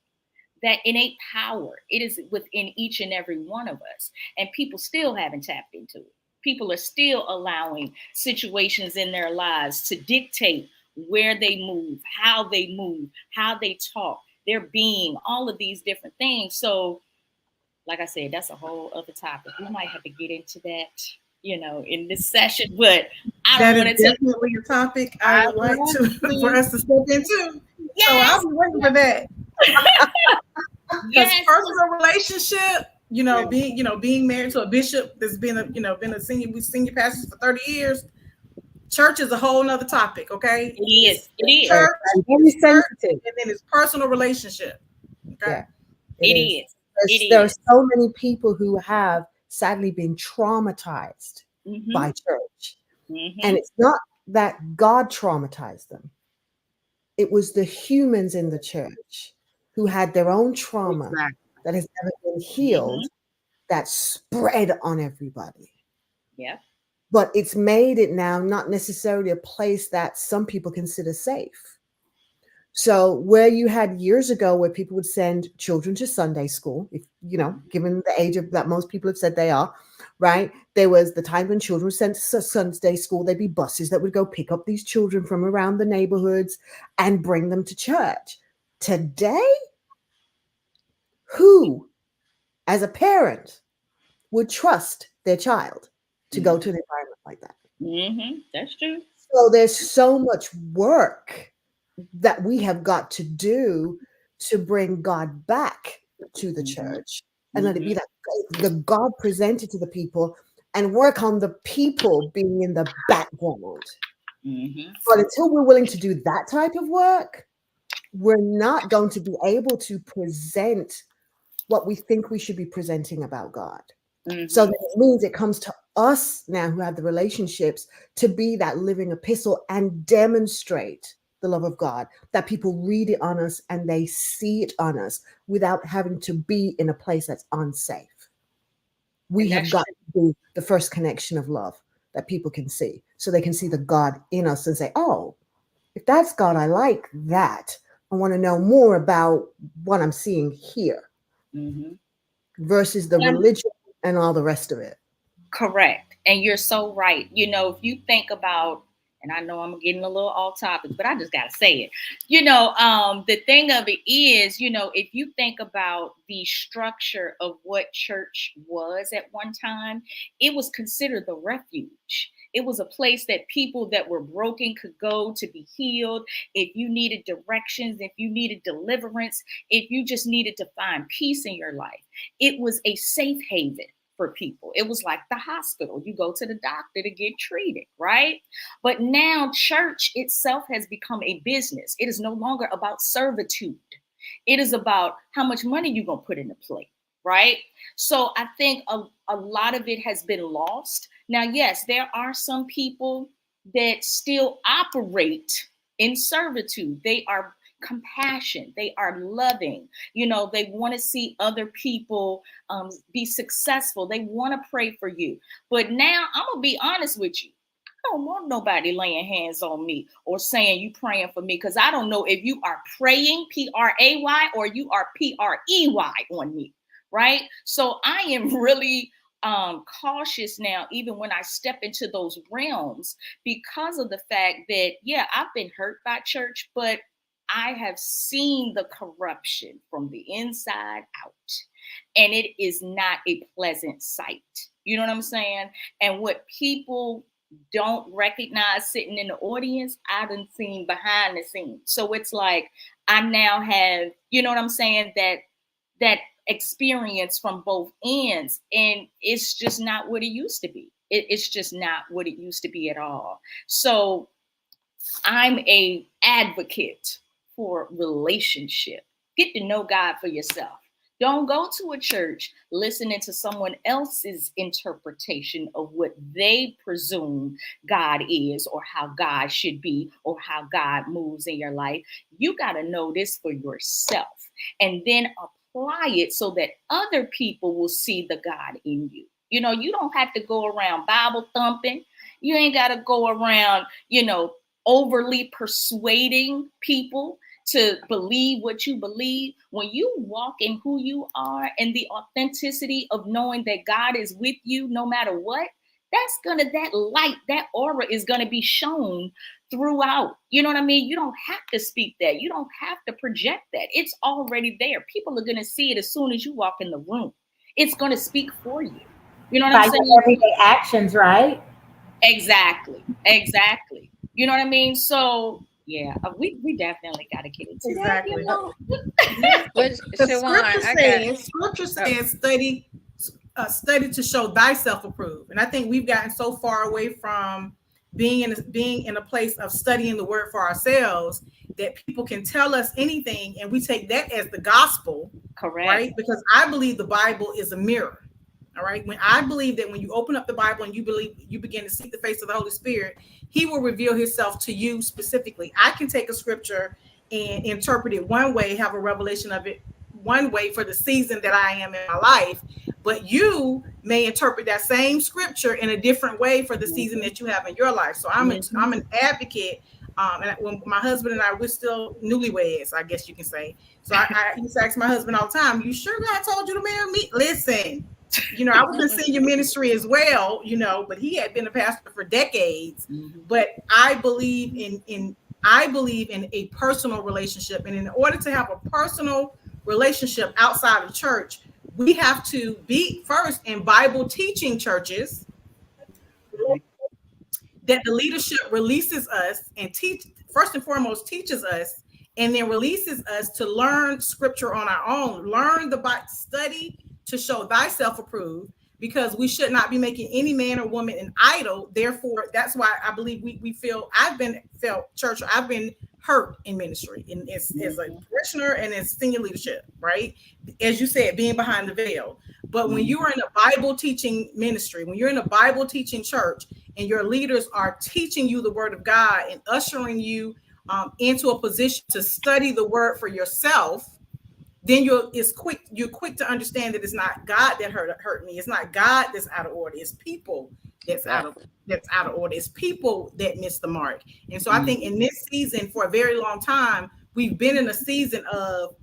Speaker 1: that innate power. It is within each and every one of us, and people still haven't tapped into it. People are still allowing situations in their lives to dictate where they move, how they talk, their being, all of these different things. So, like I said, that's a whole other topic. We might have to get into that, in this session, but I don't want to
Speaker 5: definitely a topic I would like to for us to step into.
Speaker 1: Yes.
Speaker 5: So I'll be waiting for that. Because personal relationship, being married to a bishop that's been a senior pastor for 30 years. Church is a whole nother topic, okay?
Speaker 1: It is.
Speaker 5: Church, very sensitive. And then it's personal relationship. Okay.
Speaker 2: Yeah, it is. There are so many people who have sadly been traumatized by church. And it's not that God traumatized them. It was the humans in the church who had their own trauma
Speaker 3: Exactly.
Speaker 2: that has never been healed, that spread on everybody.
Speaker 1: Yeah.
Speaker 2: But it's made it now not necessarily a place that some people consider safe. So where you had years ago where people would send children to Sunday school, if given the age of that most people have said they are, right? There was the time when children were sent to Sunday school. There'd be buses that would go pick up these children from around the neighborhoods and bring them to church. Today, who, as a parent, would trust their child to go to an environment like that?
Speaker 1: That's true.
Speaker 2: So there's so much work that we have got to do to bring God back to the church and let it be that the God presented to the people, and work on the people being in the background. But until we're willing to do that type of work, we're not going to be able to present what we think we should be presenting about God. So that means it comes to us now who have the relationships to be that living epistle and demonstrate the love of God, that people read it on us and they see it on us without having to be in a place that's unsafe. We have got to be the first connection of love that people can see, so they can see the God in us and say, oh, if that's God, I like that. I want to know more about what I'm seeing here versus the religion and all the rest of it.
Speaker 1: Correct. And you're so right. If you think about, and I know I'm getting a little off topic, but I just got to say it. The thing of it is, if you think about the structure of what church was at one time, it was considered the refuge. It was a place that people that were broken could go to be healed. If you needed directions, if you needed deliverance, if you just needed to find peace in your life, it was a safe haven for people. It was like the hospital. You go to the doctor to get treated, right? But now church itself has become a business. It is no longer about servitude. It is about how much money you're going to put in the plate, right? So I think a lot of it has been lost. Now, yes, there are some people that still operate in servitude. They are compassion. They are loving. They want to see other people be successful. They want to pray for you. But now I'm going to be honest with you. I don't want nobody laying hands on me or saying you praying for me, because I don't know if you are praying, P-R-A-Y, or you are P-R-E-Y on me, right? So I am really cautious now, even when I step into those realms, because of the fact that, yeah, I've been hurt by church, but I have seen the corruption from the inside out, and it is not a pleasant sight. You know what I'm saying? And what people don't recognize sitting in the audience, I done seen behind the scenes. So it's like I now have, you know what I'm saying, that experience from both ends, and it's just not what it used to be. It's just not what it used to be at all. So I'm a advocate for relationship. Get to know God for yourself. Don't go to a church listening to someone else's interpretation of what they presume God is, or how God should be, or how God moves in your life. You got to know this for yourself, and then apply it so that other people will see the God in you. You don't have to go around Bible thumping. You ain't got to go around, overly persuading people to believe what you believe. When you walk in who you are and the authenticity of knowing that God is with you no matter what, that light, that aura is gonna be shown throughout. You know what I mean? You don't have to speak that. You don't have to project that. It's already there. People are gonna see it as soon as you walk in the room. It's gonna speak for you. You know what I'm saying?
Speaker 8: By your everyday actions, right?
Speaker 1: Exactly. You know what I mean? So yeah, we definitely got to get into
Speaker 5: Exactly.
Speaker 1: that.
Speaker 4: But
Speaker 5: The
Speaker 4: Shawan,
Speaker 5: scripture says, study to show thyself approved. And I think we've gotten so far away from being in a place of studying the word for ourselves that people can tell us anything and we take that as the gospel.
Speaker 1: Correct.
Speaker 5: Right? Because I believe the Bible is a mirror. All right. When I believe that when you open up the Bible and you begin to seek the face of the Holy Spirit, he will reveal himself to you specifically. I can take a scripture and interpret it one way, have a revelation of it one way for the season that I am in my life, but you may interpret that same scripture in a different way for the season that you have in your life. So I'm an advocate. And when my husband and I, we're still newlyweds, I guess you can say. So I used to ask my husband all the time, "You sure God told you to marry me?" Listen, I was in senior ministry as well, but he had been a pastor for decades. But I believe in a personal relationship, and in order to have a personal relationship outside of church, we have to be first in Bible teaching churches that the leadership releases us and first and foremost teaches us, and then releases us to learn scripture on our own, learn the Bible, study to show thyself approved, because we should not be making any man or woman an idol. Therefore, that's why I believe we feel I've been hurt in ministry, and as a parishioner and as senior leadership, right? As you said, being behind the veil. But when you are in a Bible teaching ministry, when you're in a Bible teaching church, and your leaders are teaching you the word of God and ushering you into a position to study the word for yourself, then you're quick to understand that it's not God that hurt me. It's not God that's out of order. It's people that's out of order. It's people that miss the mark. And so I think in this season, for a very long time, we've been in a season of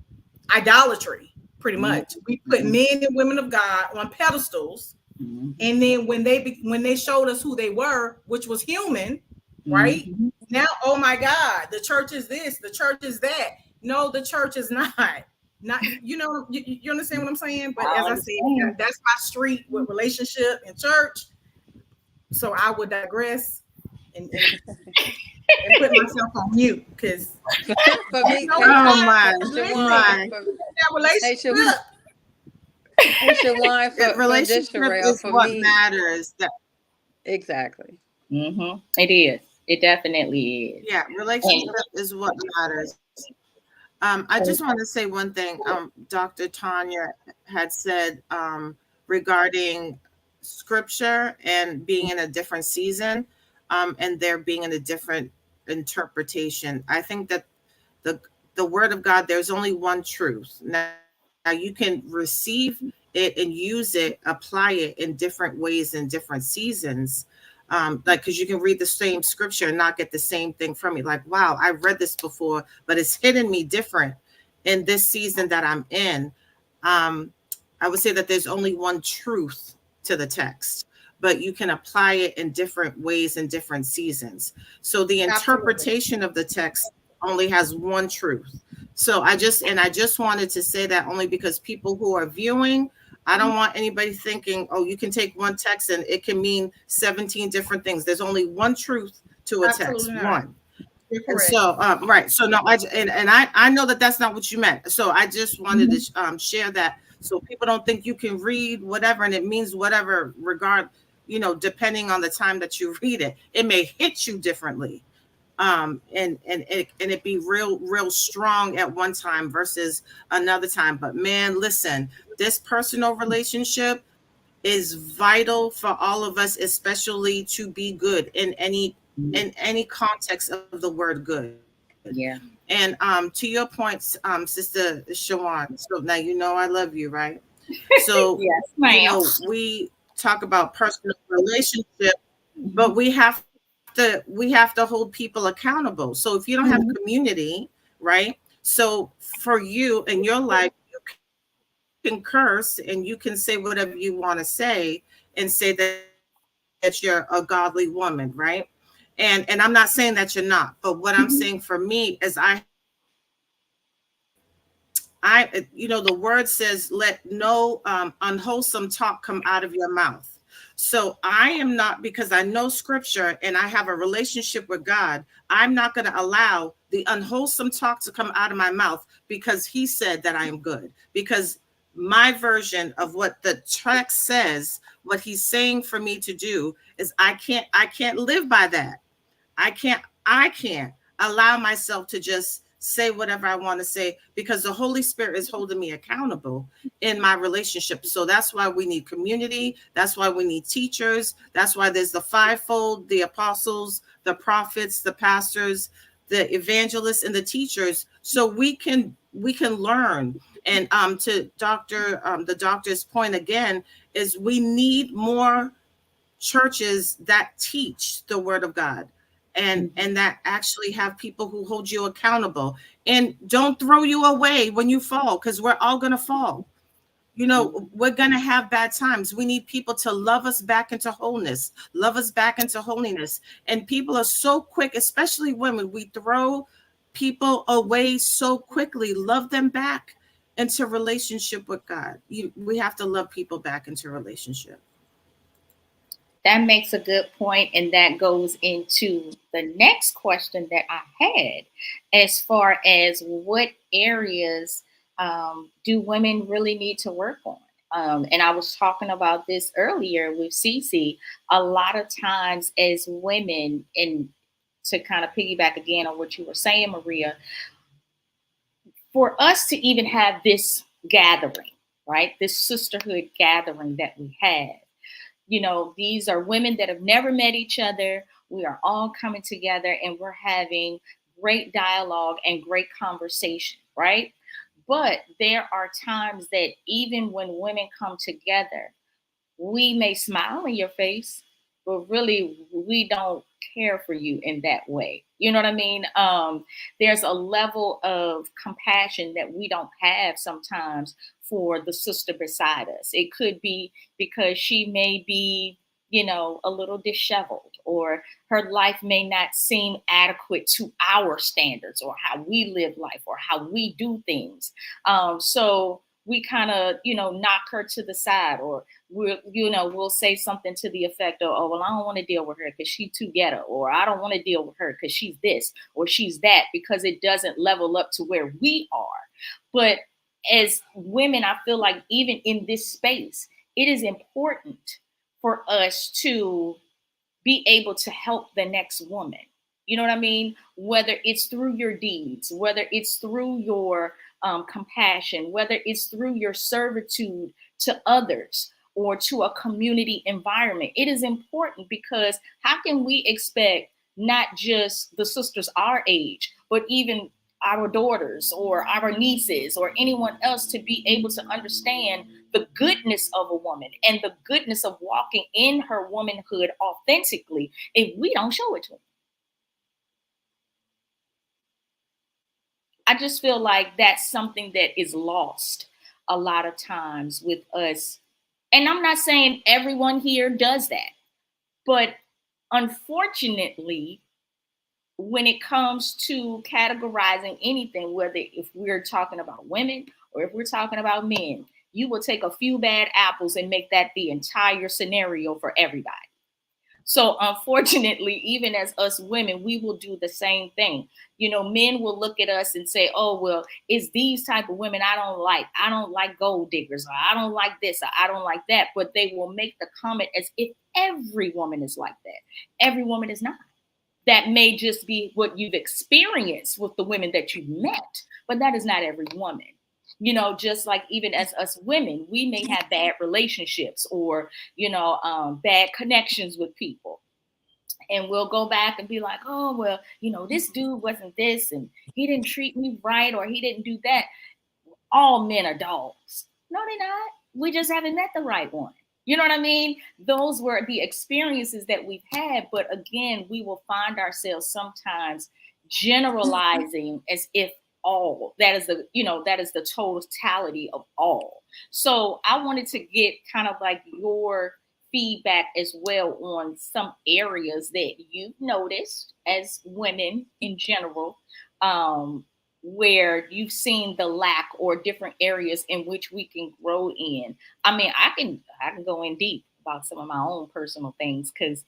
Speaker 5: idolatry, pretty much. We put men and women of God on pedestals. And then when they showed us who they were, which was human, right? Now, oh my God, the church is this, the church is that. No, the church is not. You understand what I'm saying? But as I said, that's my street with relationship and church. So I would digress and put myself on mute, because
Speaker 4: for me,
Speaker 10: relationship is what matters.
Speaker 4: Exactly.
Speaker 1: It is. It definitely is.
Speaker 10: Yeah, relationship is what matters. I just want to say one thing. Dr. Tanya had said regarding scripture and being in a different season, and there being in a different interpretation. I think that the word of God, there's only one truth. Now you can receive it and use it, apply it in different ways in different seasons. Because you can read the same scripture and not get the same thing from it. Like, wow, I've read this before, but it's hitting me different in this season that I'm in. I would say that there's only one truth to the text, but you can apply it in different ways in different seasons. So the interpretation of the text only has one truth. So I just wanted to say that only because people who are viewing, I don't want anybody thinking, oh, you can take one text and it can mean 17 different things. There's only one truth to a text, one. And so, right. So no, I know that that's not what you meant. So I just wanted to share that, so people don't think you can read whatever and it means whatever, depending on the time that you read it. It may hit you differently. And it be real strong at one time versus another time. But man, listen, this personal relationship is vital for all of us, especially to be good in any context of the word good.
Speaker 1: Yeah.
Speaker 10: And to your points, Sister Shawan, so now I love you, right? So
Speaker 1: yes, ma'am.
Speaker 10: We talk about personal relationship, but we have to hold people accountable. So if you don't have community, right? So for you in your life, you can curse and you can say whatever you want to say and say that you're a godly woman, right? And I'm not saying that you're not, but what I'm saying for me is I the word says, let no unwholesome talk come out of your mouth. So I am not, because I know scripture and I have a relationship with God, I'm not going to allow the unwholesome talk to come out of my mouth, because he said that I am good. Because my version of what the text says, what he's saying for me to do is I can't live by that. I can't allow myself to just say whatever I want to say, because the Holy Spirit is holding me accountable in my relationship. So that's why we need community. That's why we need teachers. That's why there's the fivefold, the apostles, the prophets, the pastors, the evangelists, and the teachers, so we can learn. And to the doctor's point again, is we need more churches that teach the word of God, and that actually have people who hold you accountable and don't throw you away when you fall, because we're all going to fall. You know, we're going to have bad times. We need people to love us back into wholeness, love us back into holiness. And people are so quick, especially women, we throw people away so quickly. Love them back into relationship with God. We have to love people back into relationship.
Speaker 1: That makes a good point, and that goes into the next question that I had, as far as what areas do women really need to work on. And I was talking about this earlier with Cece. A lot of times, as women, and to kind of piggyback again on what you were saying, Maria, for us to even have this gathering, right? This sisterhood gathering that we have, you know, these are women that have never met each other. We are all coming together and we're having great dialogue and great conversation, right? But there are times that even when women come together, we may smile in your face, but really we don't care for you in that way. You know what I mean? There's a level of compassion that we don't have sometimes for the sister beside us. It could be because she may be, you know, a little disheveled, or her life may not seem adequate to our standards or how we live life or how we do things. So we kind of, you know, knock her to the side, or we'll say something to the effect of, oh, well, I don't want to deal with her because she's too ghetto, or I don't want to deal with her because she's this or she's that, because it doesn't level up to where we are. But as women, I feel like even in this space, it is important for us to be able to help the next woman. You know what I mean? Whether it's through your deeds, whether it's through your compassion, whether it's through your servitude to others or to a community environment. It is important, because how can we expect not just the sisters our age, but even our daughters or our nieces or anyone else to be able to understand the goodness of a woman and the goodness of walking in her womanhood authentically if we don't show it to them? I just feel like that's something that is lost a lot of times with us. And I'm not saying everyone here does that, but unfortunately, when it comes to categorizing anything, whether if we're talking about women or if we're talking about men, you will take a few bad apples and make that the entire scenario for everybody. So unfortunately, even as us women, we will do the same thing. You know, men will look at us and say, oh, well, it's these type of women I don't like. I don't like gold diggers, or I don't like this, or I don't like that. But they will make the comment as if every woman is like that. Every woman is not. That may just be what you've experienced with the women that you've met, but that is not every woman. You know, just like even as us women, we may have bad relationships or, bad connections with people. And we'll go back and be like, oh, well, this dude wasn't this and he didn't treat me right or he didn't do that. All men are dogs. No, they're not. We just haven't met the right one. You know what I mean? Those were the experiences that we've had. But again, we will find ourselves sometimes generalizing as if all that is the totality of all. So I wanted to get kind of like your feedback as well on some areas that you've noticed as women in general, where you've seen the lack or different areas in which we can grow in. I mean, I can go in deep about some of my own personal things, because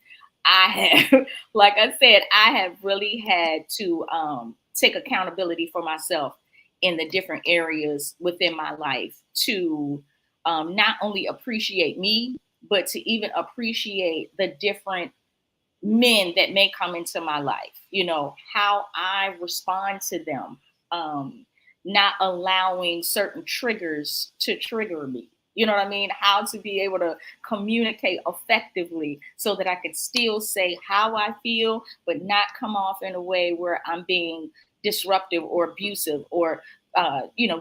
Speaker 1: I have, like I said, I have really had to take accountability for myself in the different areas within my life to not only appreciate me, but to even appreciate the different men that may come into my life, how I respond to them, not allowing certain triggers to trigger me. You know what I mean? How to be able to communicate effectively so that I could still say how I feel, but not come off in a way where I'm being disruptive or abusive or,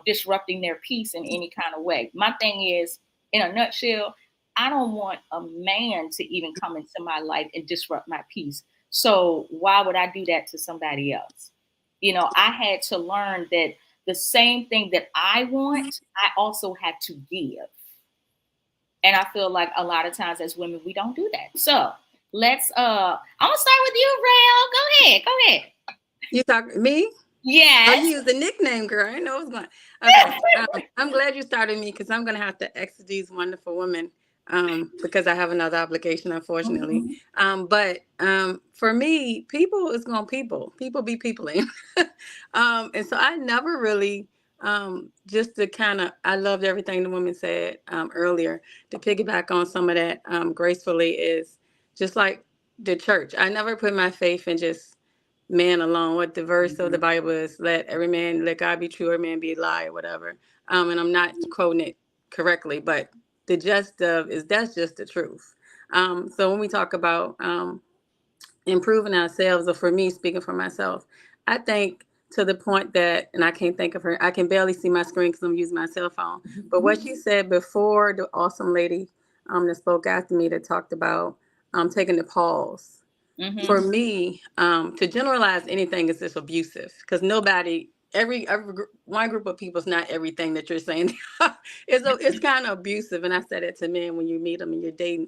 Speaker 1: disrupting their peace in any kind of way. My thing is, in a nutshell, I don't want a man to even come into my life and disrupt my peace. So why would I do that to somebody else? I had to learn that the same thing that I want, I also have to give. And I feel like a lot of times as women, we don't do that. So let's I'm gonna start with you, Rael. Go ahead.
Speaker 4: You talk me?
Speaker 1: Yes.
Speaker 4: Oh, you used the nickname, girl. I know what's going. Okay, I'm glad you started me because I'm gonna have to exit these wonderful women because I have another obligation, unfortunately. But for me, people is gonna people be peopling, and so I never really just to kind of I loved everything the woman said earlier. To piggyback on some of that gracefully is just like the church. I never put my faith in just man alone. What the verse of the Bible is, let God be true, every man be a lie, or whatever. And I'm not quoting it correctly, but the gist of is that's just the truth. So when we talk about improving ourselves, or for me, speaking for myself, I think to the point that, and I can't think of her, I can barely see my screen because I'm using my cell phone. But what she said before, the awesome lady that spoke after me that talked about taking the pause. For me, to generalize anything is just abusive because nobody, every one group of people is not everything that you're saying. It's kind of abusive, and I said it to men when you meet them and you're dating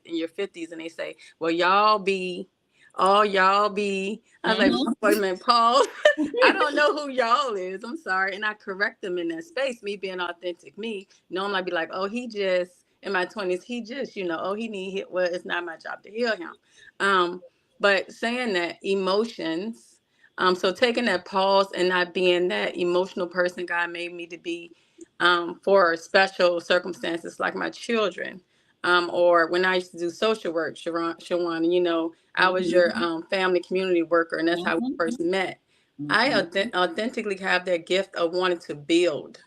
Speaker 4: in your 50s, and they say, "Well, y'all be." I was like, wait a minute, pause. I don't know who y'all is. I'm sorry. And I correct them in that space, me being authentic me. Normally I'd be like, oh, he just, in my 20s, he just, oh, he need hit. Well, it's not my job to heal him. But saying that emotions, so taking that pause and not being that emotional person God made me to be for special circumstances like my children. Or when I used to do social work, Shawan, I was your family community worker, and that's how we first met. I authentically have that gift of wanting to build.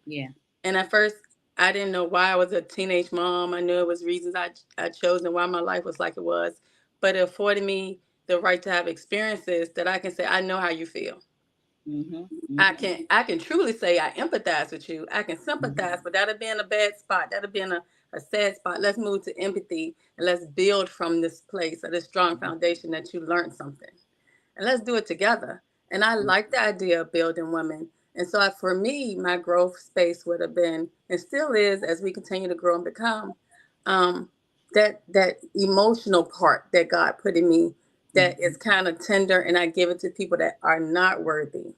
Speaker 1: Yeah.
Speaker 4: And at first, I didn't know why I was a teenage mom. I knew it was reasons I chose and why my life was like it was. But it afforded me the right to have experiences that I can say, I know how you feel. I can truly say I empathize with you. I can sympathize, but that'll be in a bad spot. That'll be in a sad spot. Let's move to empathy and let's build from this place of this strong foundation that you learned something. And let's do it together. And I like the idea of building women. And so for me, my growth space would have been, and still is as we continue to grow and become, that emotional part that God put in me that is kind of tender, and I give it to people that are not worthy.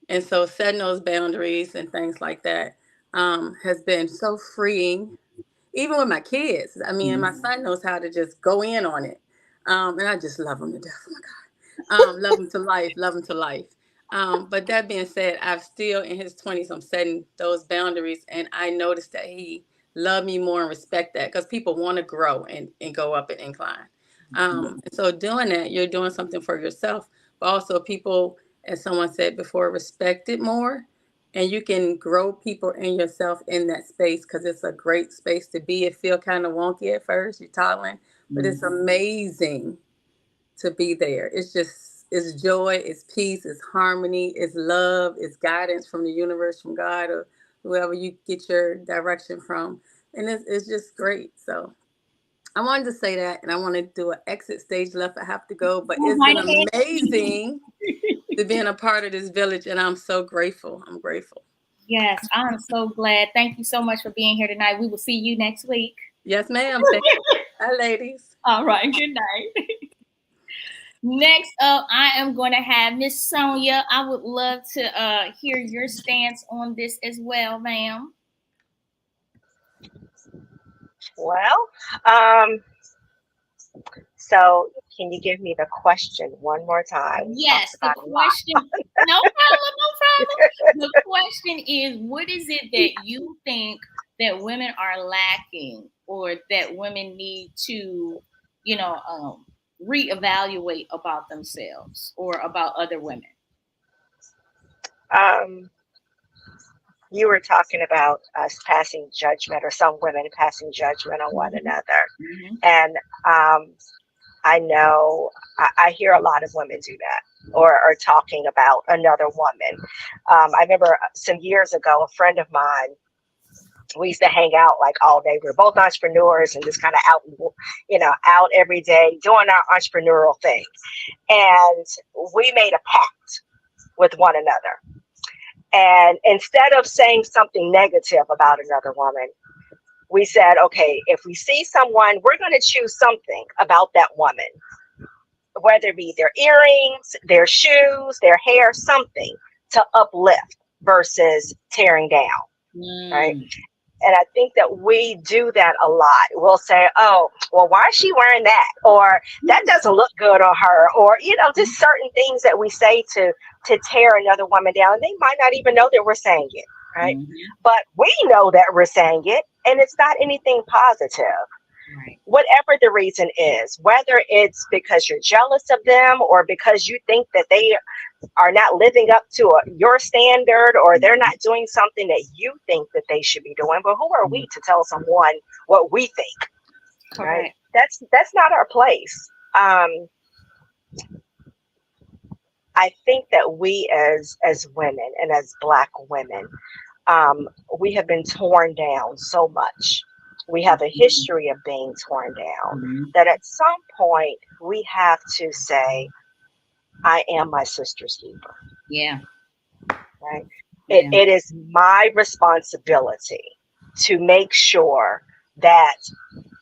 Speaker 4: And so setting those boundaries and things like that has been so freeing, even with my kids. I mean, my son knows how to just go in on it. And I just love him to death. Oh my God. Love him to life. But that being said, I've still in his 20s, I'm setting those boundaries, and I noticed that he loved me more and respect that because people want to grow and go up and incline. And so doing that, you're doing something for yourself, but also people, as someone said before, respect it more. And you can grow people in yourself in that space because it's a great space to be. It feel kind of wonky at first, you're toddling, but it's amazing to be there. It's joy, it's peace, it's harmony, it's love, it's guidance from the universe, from God, or whoever you get your direction from. And it's just great. So I wanted to say that, and I want to do an exit stage left. I have to go, but it's been amazing to being a part of this village, and I'm so grateful. I'm grateful.
Speaker 1: Yes, I'm so glad. Thank you so much for being here tonight. We will see you next week.
Speaker 4: Yes, ma'am. Thank you. Hi, ladies.
Speaker 1: All right. Good night. Next up, I am going to have Miss Sonia. I would love to hear your stance on this as well, ma'am.
Speaker 6: Well, so can you give me the question one more time?
Speaker 1: Yes, the question. No problem. The question is, what is it that you think that women are lacking, or that women need to, reevaluate about themselves or about other women?
Speaker 6: You were talking about us passing judgment, or some women passing judgment on one another. And I know I hear a lot of women do that. or talking about another woman. I remember some years ago, a friend of mine, we used to hang out like all day. We were both entrepreneurs and just kind of out, out every day doing our entrepreneurial thing. And we made a pact with one another. And instead of saying something negative about another woman, we said, okay, if we see someone, we're going to choose something about that woman, whether it be their earrings, their shoes, their hair, something to uplift versus tearing down, right? And I think that we do that a lot. We'll say, oh, well, why is she wearing that? Or that doesn't look good on her. Or, just certain things that we say to tear another woman down. And they might not even know that we're saying it, right? But we know that we're saying it, and it's not anything positive. Right. Whatever the reason is, whether it's because you're jealous of them or because you think that they are not living up to your standard, or they're not doing something that you think that they should be doing. But who are we to tell someone what we think? Right? That's not our place. I think that we as women and as Black women, we have been torn down so much. We have a history of being torn down that at some point we have to say, I am my sister's keeper. Yeah. Right. Yeah. It is my responsibility to make sure that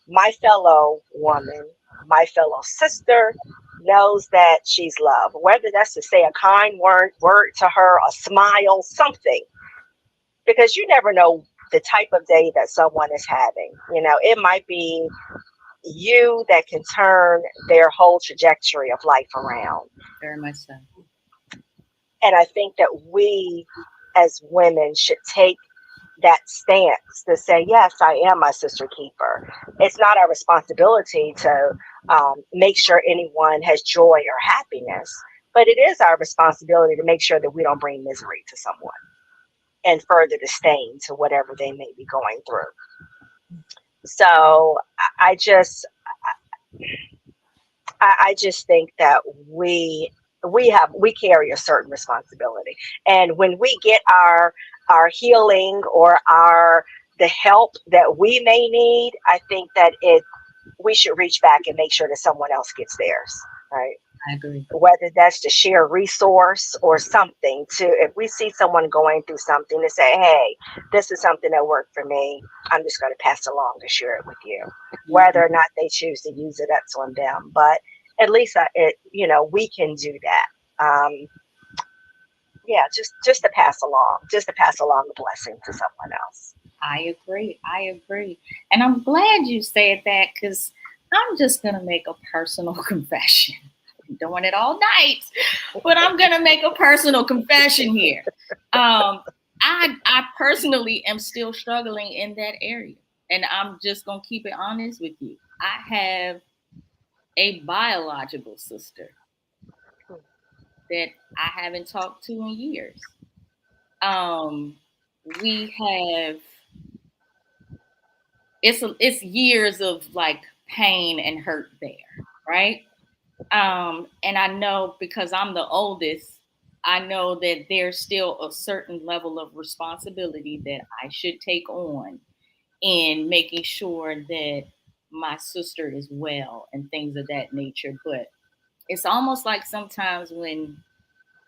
Speaker 6: my fellow woman, my fellow sister knows that she's loved, whether that's to say a kind word to her, a smile, something, because you never know the type of day that someone is having. It might be you that can turn their whole trajectory of life around. Very much so. And I think that we as women should take that stance to say, yes, I am my sister keeper. It's not our responsibility to make sure anyone has joy or happiness, but it is our responsibility to make sure that we don't bring misery to someone and further disdain to whatever they may be going through. So I just think that we carry a certain responsibility, and when we get our healing or the help that we may need, I think that we should reach back and make sure that someone else gets theirs. Right. I agree. Whether that's to share a resource or something, if we see someone going through something, to say, hey, this is something that worked for me, I'm just going to pass it along to share it with you. Whether or not they choose to use it, that's on them. But at least we can do that. Just to pass along the blessing to someone else. I agree. And I'm glad you said that, because I'm just going to make a personal confession. Doing it all night, but I'm gonna make a personal confession here. I personally am still struggling in that area, and I'm just gonna keep it honest with you. I have a biological sister that I haven't talked to in years. We have it's years of like pain and hurt there, right? And I know, because I'm the oldest, I know that there's still a certain level of responsibility that I should take on in making sure that my sister is well and things of that nature. But it's almost like sometimes when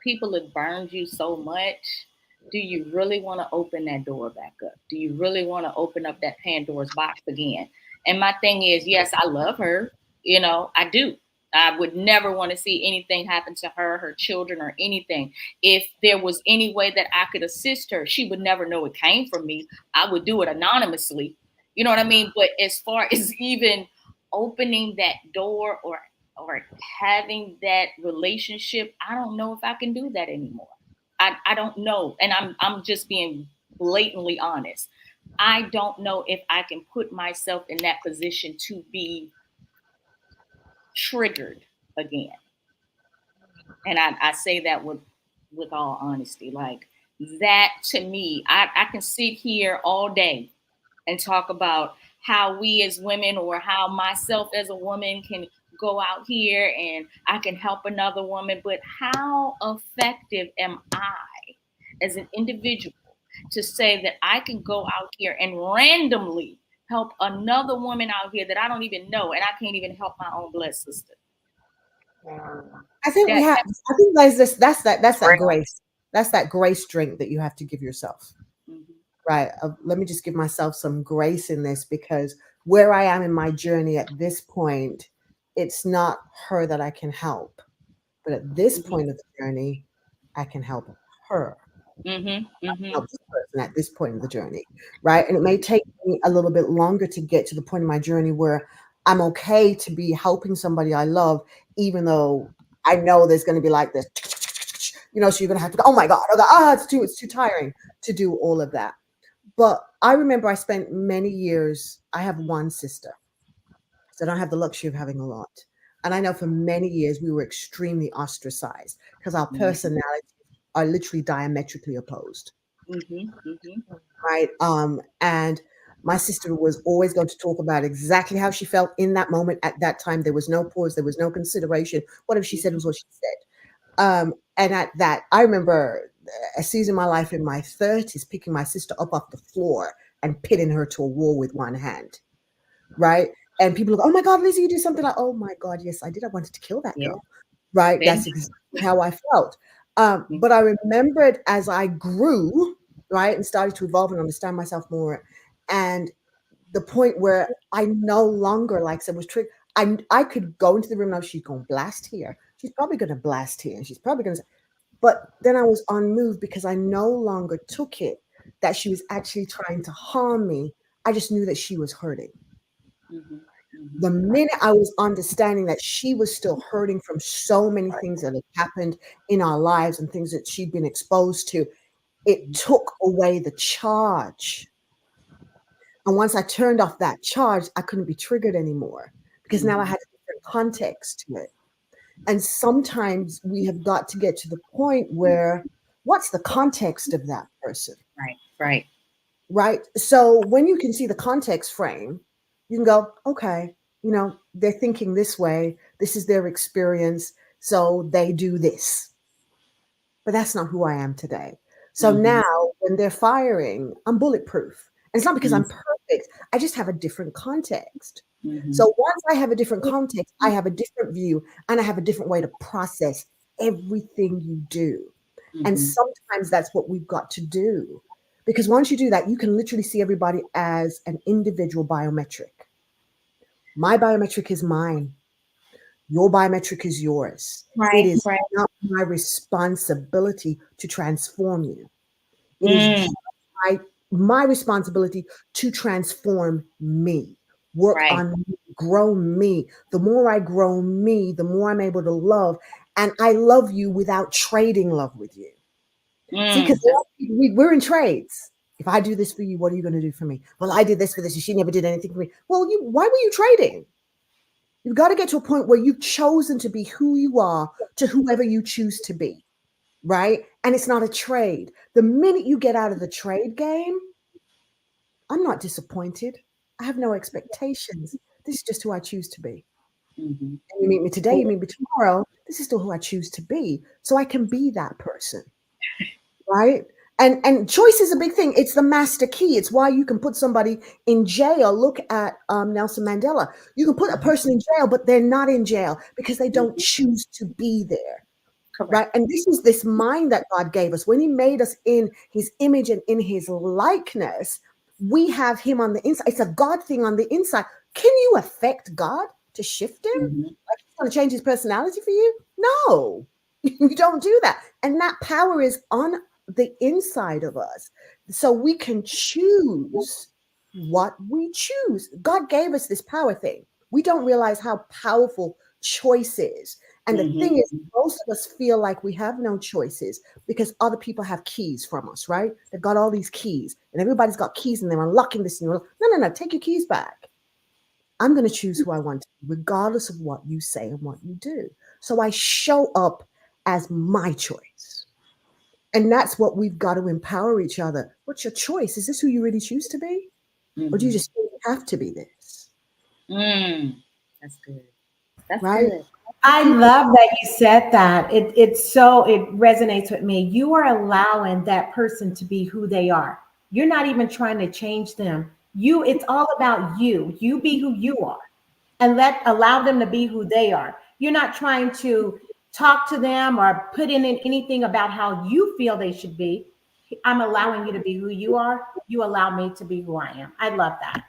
Speaker 6: people have burned you so much, do you really want to open that door back up? Do you really want to open up that Pandora's box again? And my thing is, yes, I love her. I do. I would never want to see anything happen to her, her children, or anything. If there was any way that I could assist her, she would never know it came from me. I would do it anonymously. You know what I mean? But as far as even opening that door or having that relationship, I don't know if I can do that anymore. I don't know. And I'm just being blatantly honest. I don't know if I can put myself in that position to be triggered again. And I say that with all honesty. Like, that to me, I can sit here all day and talk about how we as women, or how myself as a woman, can
Speaker 1: go out here and I can help another woman, but how effective am I as an individual to say that I can go out here and randomly help another woman out here that I don't even know, and I can't even help my own blood sister?
Speaker 2: I think we have. I think there's this. That's that grace. That's that grace drink that you have to give yourself.
Speaker 1: Mm-hmm.
Speaker 2: Right. Let me just give myself some grace in this, because where I am in my journey at this point, it's not her that I can help, but at this point of the journey, I can help her. Help this person at this point of the journey, right? And it may take me a little bit longer to get to the point of my journey where I'm okay to be helping somebody I love, even though I know there's going to be like this, so you're going to have to go, oh my God, it's too tiring to do all of that. But I remember I spent many years, I have one sister, so I don't have the luxury of having a lot. And I know for many years we were extremely ostracized because our personalities are literally diametrically opposed. Right. And my sister was always going to talk about exactly how she felt in that moment at that time. There was no pause, there was no consideration. Whatever she said was what she said. And at that, I remember a season of my life in my 30s, picking my sister up off the floor and pinning her to a wall with one hand. Right. And people go, oh my God, Lizzie, you do something like, oh my God, yes, I did. I wanted to kill that girl. Right. That's exactly how I felt. But I remembered as I grew, right, and started to evolve and understand myself more, and the point where I no longer, like I said, was triggered. I could go into the room now, she's going to blast here. She's probably going to blast here. And she's probably going to, but then I was unmoved because I no longer took it that she was actually trying to harm me. I just knew that she was hurting. The minute I was understanding that she was still hurting from so many things that had happened in our lives and things that she'd been exposed to, it took away the charge. And once I turned off that charge, I couldn't be triggered anymore because now I had a different context to it. And sometimes we have got to get to the point where what's the context of that person? Right. So when you can see the context frame, you can go, okay, they're thinking this way. This is their experience. So they do this. But that's not who I am today. So now when they're firing, I'm bulletproof. And it's not because I'm perfect. I just have a different context. So once I have a different context, I have a different view and I have a different way to process everything you do. And sometimes that's what we've got to do. Because once you do that, you can literally see everybody as an individual biometric. My biometric is mine. Your biometric is yours. It is not my responsibility to transform you. It is my responsibility to transform me, work on me, grow me. The more I grow me, the more I'm able to love. And I love you without trading love with you. See, because we're in trades. If I do this for you, what are you going to do for me? Well, I did this for this, and she never did anything for me. Well, why were you trading? You've got to get to a point where you've chosen to be who you are to whoever you choose to be, right? And it's not a trade. The minute you get out of the trade game, I'm not disappointed. I have no expectations. This is just who I choose to be. And you meet me today, you meet me tomorrow. This is still who I choose to be. So I can be that person, right? And choice is a big thing. It's the master key. It's why you can put somebody in jail. Look at Nelson Mandela. You can put a person in jail, but they're not in jail because they don't choose to be there. Correct. Right. And this is this mind that God gave us. When he made us in his image and in his likeness, we have him on the inside. It's a God thing on the inside. Can you affect God to shift him? Like he's going to change his personality for you? No, you don't do that. And that power is on the inside of us. So we can choose what we choose. God gave us this power thing. We don't realize how powerful choice is. And the thing is, most of us feel like we have no choices because other people have keys from us, right? They've got all these keys and everybody's got keys and they're unlocking this. And no, take your keys back. I'm going to choose who I want to be, regardless of what you say and what you do. So I show up as my choice. And that's what we've got to empower each other. What's your choice? Is this who you really choose to be? Or do you just have to be this?
Speaker 1: That's good. That's
Speaker 2: right?
Speaker 1: good.
Speaker 8: I love that you said that. It resonates with me. You are allowing that person to be who they are. You're not even trying to change them. It's all about you. You be who you are and allow them to be who they are. You're not trying to talk to them or put in anything about how you feel they should be. I'm allowing you to be who you are. You allow me to be who I am. I love that.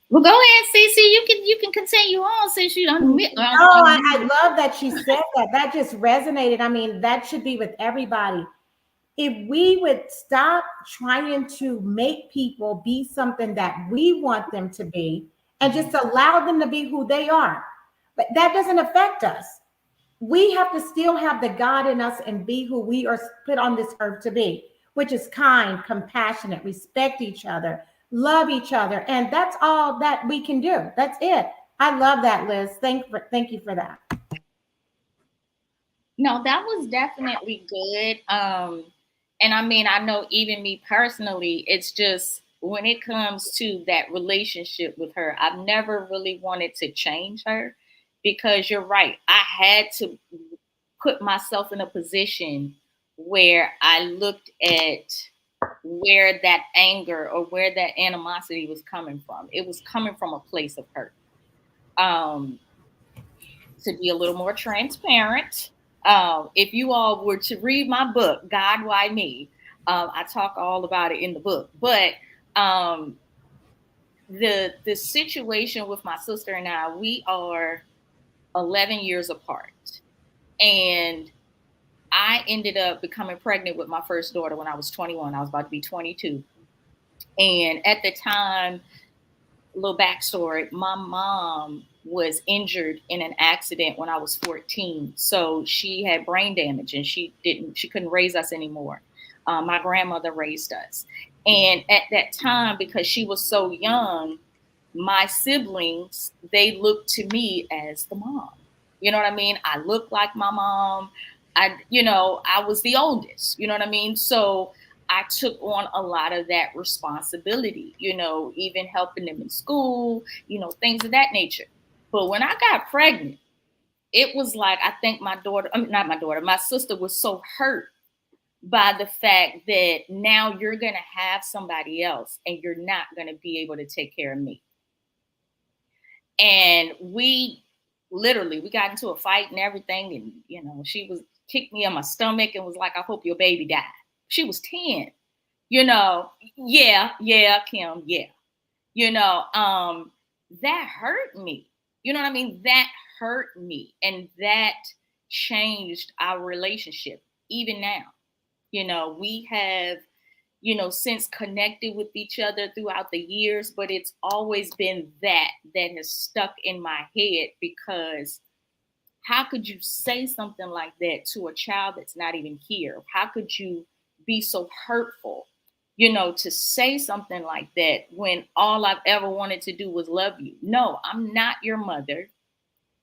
Speaker 1: Well, go ahead, Cece. You can continue on since you
Speaker 8: No, I love that she said that. That just resonated. I mean, that should be with everybody. If we would stop trying to make people be something that we want them to be and just allow them to be who they are, but that doesn't affect us. We have to still have the God in us and be who we are put on this earth to be, which is kind, compassionate, respect each other, love each other. And that's all that we can do. That's it. I love that, Liz. Thank you for that.
Speaker 1: No, that was definitely good. And I mean, I know even me personally, it's just when it comes to that relationship with her, I've never really wanted to change her because you're right. I had to put myself in a position where I looked at where that anger or where that animosity was coming from. It was coming from a place of hurt. Um, to be a little more transparent, if you all were to read my book, God, Why Me? I talk all about it in the book. But the situation with my sister and I, we are 11 years apart. And I ended up becoming pregnant with my first daughter when I was 21. I was about to be 22. And at the time, little backstory, my mom was injured in an accident when I was 14. So she had brain damage and she couldn't raise us anymore. My grandmother raised us. And at that time, because she was so young, my siblings, they looked to me as the mom. You know what I mean? I looked like my mom. I was the oldest, you know what I mean? So I took on a lot of that responsibility, even helping them in school, things of that nature. But when I got pregnant, it was like, I think my sister was so hurt by the fact that now you're going to have somebody else and you're not going to be able to take care of me. And we got into a fight and everything. And, she kicked me in my stomach and was like, I hope your baby died. She was 10. Yeah, Kim, yeah. That hurt me. You know what I mean? That hurt me. And that changed our relationship. Even now, we have, since connected with each other throughout the years, but it's always been that has stuck in my head because how could you say something like that to a child that's not even here? How could you be so hurtful, to say something like that when all I've ever wanted to do was love you? No, I'm not your mother.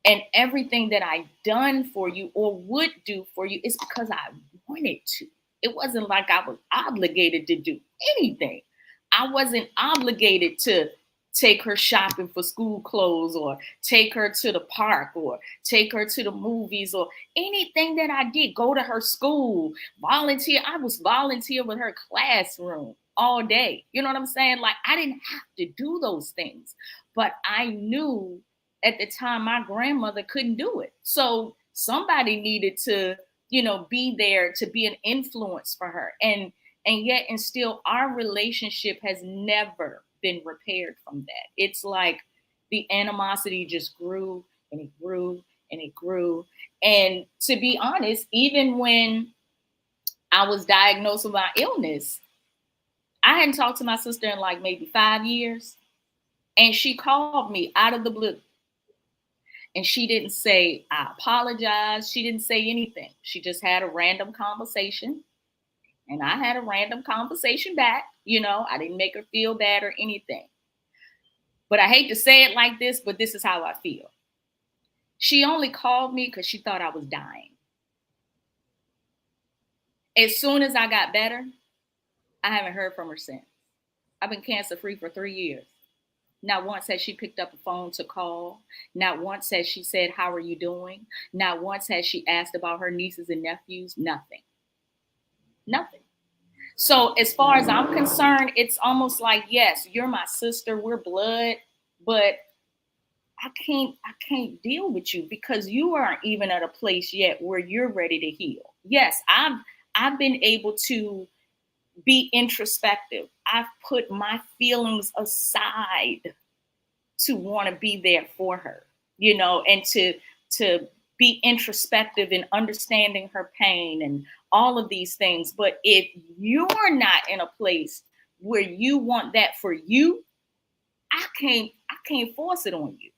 Speaker 1: And everything that I've done for you or would do for you is because I wanted to. It wasn't like I was obligated to do anything. I wasn't obligated to take her shopping for school clothes or take her to the park or take her to the movies or anything that I did. Go to her school, volunteer. I was volunteer with her classroom all day. You know what I'm saying? Like, I didn't have to do those things, but I knew at the time my grandmother couldn't do it. So somebody needed to, be there to be an influence for her. And yet and still our relationship has never been repaired from that. It's like the animosity just grew and it grew and it grew. And to be honest, even when I was diagnosed with my illness, I hadn't talked to my sister in like maybe 5 years. And she called me out of the blue. And she didn't say, I apologize. She didn't say anything. She just had a random conversation. And I had a random conversation back. I didn't make her feel bad or anything. But I hate to say it like this, but this is how I feel. She only called me because she thought I was dying. As soon as I got better, I haven't heard from her since. I've been cancer-free for 3 years. Not once has she picked up a phone to call. Not once has she said, "How are you doing?" Not once has she asked about her nieces and nephews. Nothing. Nothing. So as far as I'm concerned, it's almost like, yes, you're my sister, we're blood, but I can't deal with you because you aren't even at a place yet where you're ready to heal. Yes, I've been able to be introspective. I've put my feelings aside to want to be there for her, and to be introspective and understanding her pain and all of these things. But if you're not in a place where you want that for you, I can't force it on you.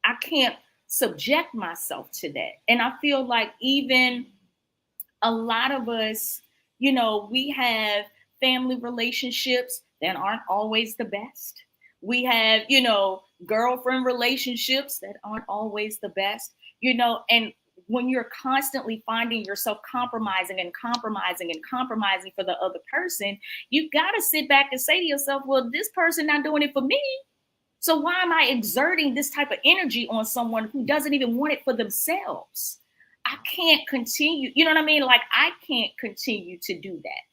Speaker 1: I can't subject myself to that. And I feel like even a lot of us, we have family relationships that aren't always the best. We have, girlfriend relationships that aren't always the best, and when you're constantly finding yourself compromising and compromising and compromising for the other person, you got to sit back and say to yourself, well, this person not doing it for me. So why am I exerting this type of energy on someone who doesn't even want it for themselves? I can't continue. You know what I mean? Like, I can't continue to do that.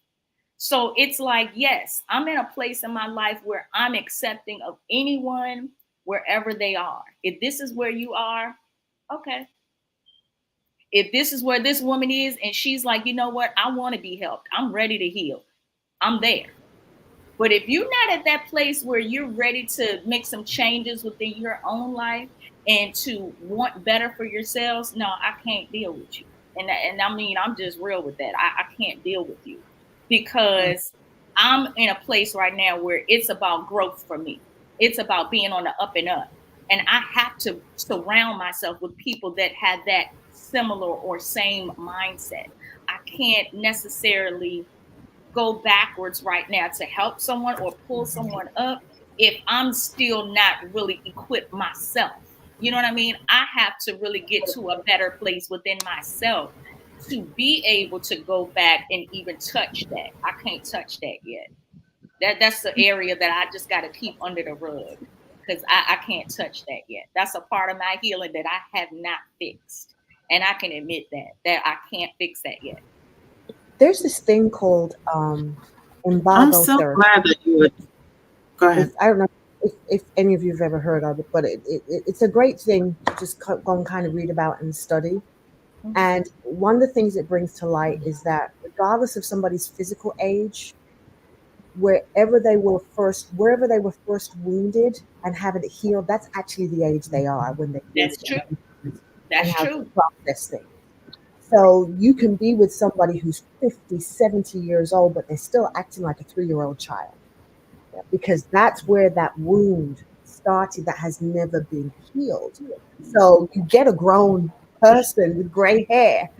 Speaker 1: So it's like, yes, I'm in a place in my life where I'm accepting of anyone wherever they are. If this is where you are, okay. If this is where this woman is and she's like, you know what? I want to be helped. I'm ready to heal. I'm there. But if you're not at that place where you're ready to make some changes within your own life and to want better for yourselves, no, I can't deal with you. And I mean, I'm just real with that. I can't deal with you because I'm in a place right now where it's about growth for me. It's about being on the up and up. And I have to surround myself with people that have that similar or same mindset. I can't necessarily go backwards right now to help someone or pull someone up if I'm still not really equipped myself. You know what I mean? I have to really get to a better place within myself to be able to go back and even touch that. I can't touch that yet. That's the area that I just got to keep under the rug because I can't touch that yet. That's a part of my healing that I have not fixed. And I can admit that I can't fix that yet.
Speaker 2: There's this thing called embargo
Speaker 10: I'm so
Speaker 2: therapy.
Speaker 10: glad that you would go ahead.
Speaker 2: I don't know if any of you have ever heard of it, but it's a great thing to just go and kind of read about and study. And one of the things it brings to light is that regardless of somebody's physical age, wherever they were first wounded and haven't healed, that's actually the age they are when they
Speaker 1: That's true. That's true.
Speaker 2: Process things. So you can be with somebody who's 50, 70 years old, but they're still acting like a 3-year-old child. Yeah, because that's where that wound started that has never been healed. So you get a grown person with gray hair,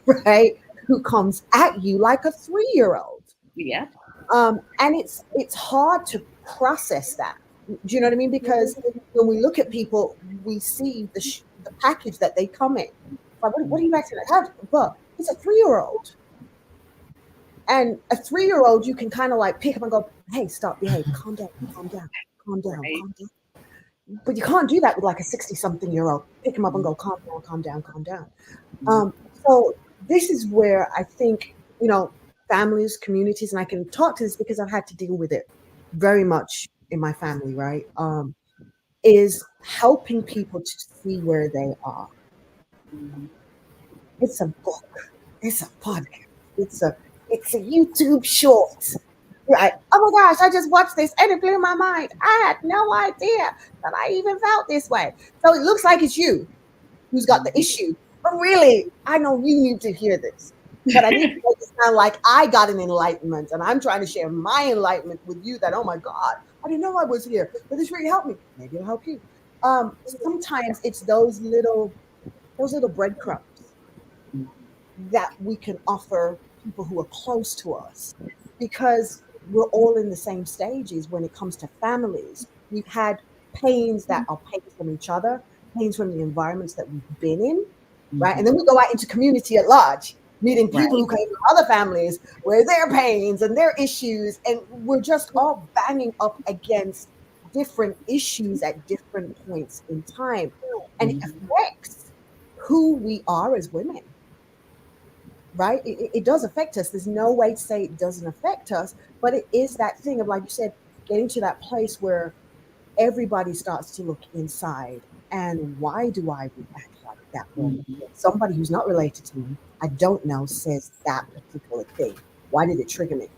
Speaker 2: right, who comes at you like a 3-year-old.
Speaker 1: Yeah.
Speaker 2: And it's hard to process that. Do you know what I mean? Because when we look at people, we see the package that they come in. Like, what are you acting like? But it's a 3-year-old. And a 3-year-old, you can kind of like pick up and go, hey, stop, behave, calm down, calm down, calm down,
Speaker 1: Right.
Speaker 2: calm down. But you can't do that with like a 60-something-year-old. Pick him up and go, calm down, calm down, calm down. So this is where I think, families, communities, and I can talk to this because I've had to deal with it very much in my family, right? Is helping people to see where they are. It's a book. It's a podcast. It's a YouTube short. Right. Oh my gosh, I just watched this and it blew my mind. I had no idea that I even felt this way. So it looks like it's you who's got the issue. But really, I know you need to hear this. But I need to make it sound like I got an enlightenment and I'm trying to share my enlightenment with you that, oh my God, I didn't know I was here, but this really helped me. Maybe it'll help you. Sometimes it's those little breadcrumbs that we can offer people who are close to us, because we're all in the same stages when it comes to families. We've had pains that are pains from each other, pains from the environments that we've been in, right? And then we go out into community at large, meeting people who came from other families where their pains and their issues, and we're just all banging up against different issues at different points in time, and it
Speaker 1: Mhm.
Speaker 2: affects who we are as women, right? It does affect us. There's no way to say it doesn't affect us, but it is that thing of, like you said, getting to that place where everybody starts to look inside. And why do I react like that when
Speaker 1: Mhm.
Speaker 2: somebody who's not related to me, I don't know, says that particular thing? Why did it trigger me?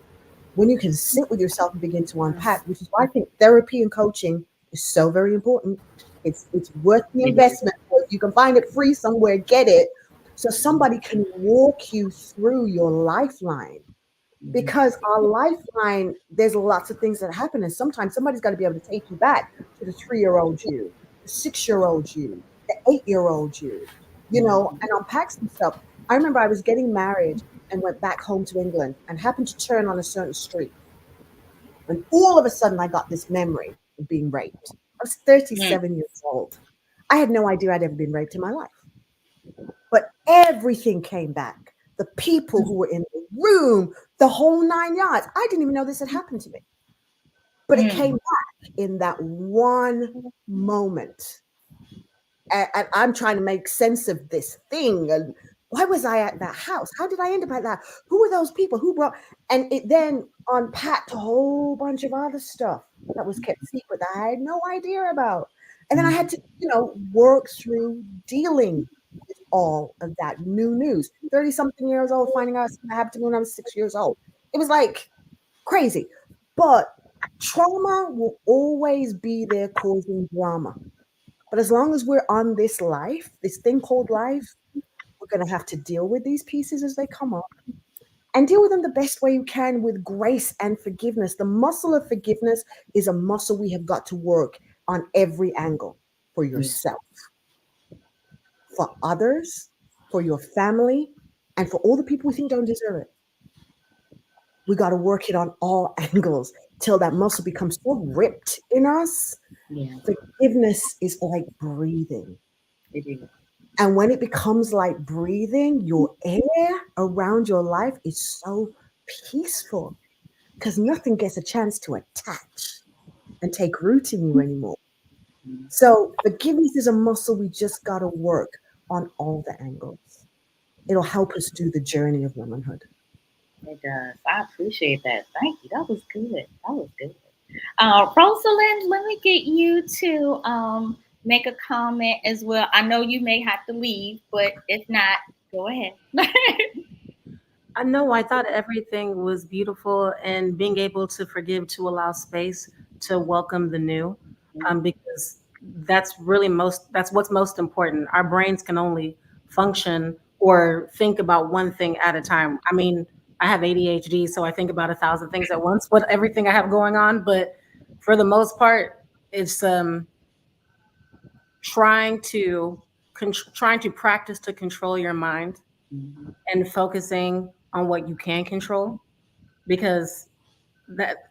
Speaker 2: When you can sit with yourself and begin to unpack, which is why I think therapy and coaching is so very important. It's worth the
Speaker 1: It is.
Speaker 2: investment. So if you can find it free somewhere, get it. So somebody can walk you through your lifeline,
Speaker 1: Mhm.
Speaker 2: because our lifeline, there's lots of things that happen, and sometimes somebody's got to be able to take you back to the 3-year-old you, the 6-year-old you, the 8-year-old you,
Speaker 1: Mhm.
Speaker 2: and unpack some stuff. I remember I was getting married and went back home to England and happened to turn on a certain street, and all of a sudden I got this memory of being raped. I was
Speaker 1: Mm.
Speaker 2: 37 years old. I had no idea I'd ever been raped in my life, but everything came back. The people who were in the room, the whole 9 yards. I didn't even know this had happened to me, but it came
Speaker 1: Mm.
Speaker 2: back in that one moment. And I'm trying to make sense of this thing. And why was I at that house? How did I end up at that? Who were those people? Who brought? And it then unpacked a whole bunch of other stuff that was kept secret that I had no idea about. And then I had to, work through dealing with all of that new news. 30 something years old, finding out something happened to me when I was 6 years old. It was like crazy. But trauma will always be there causing drama. But as long as we're on this life, this thing called life, we're going to have to deal with these pieces as they come up and deal with them the best way you can with grace and forgiveness. The muscle of forgiveness is a muscle we have got to work on every angle, for
Speaker 1: Yeah.
Speaker 2: yourself, for others, for your family, and for all the people we think don't deserve it. We got to work it on all angles till that muscle becomes so ripped in us.
Speaker 1: Yeah.
Speaker 2: Forgiveness is like breathing.
Speaker 1: It is.
Speaker 2: And when it becomes like breathing, your air around your life is so peaceful because nothing gets a chance to attach and take root in you anymore.
Speaker 1: Mhm.
Speaker 2: So forgiveness is a muscle we just got to work on all the angles. It'll help us do the journey of womanhood.
Speaker 1: It does. I appreciate that. Thank you. That was good. That was good. Rosalind, let me get you to make a comment as well. I know you may have to leave, but if not, go ahead.
Speaker 7: I know I thought everything was beautiful, and being able to forgive, to allow space to welcome the new, because that's what's most important. Our brains can only function or think about one thing at a time. I mean, I have ADHD, so I think about 1,000 things at once with everything I have going on, but for the most part, it's trying to trying to practice to control your mind
Speaker 1: Mhm.
Speaker 7: and focusing on what you can control, because that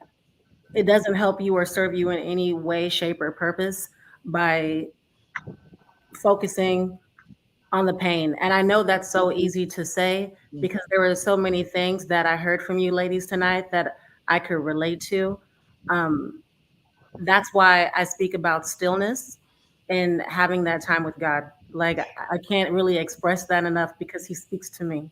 Speaker 7: it doesn't help you or serve you in any way, shape, or purpose by focusing on the pain. And I know that's so easy to say
Speaker 1: Yeah.
Speaker 7: because there were so many things that I heard from you ladies tonight that I could relate to. Um, that's why I speak about stillness and having that time with God. Like I can't really express that enough because He speaks to me,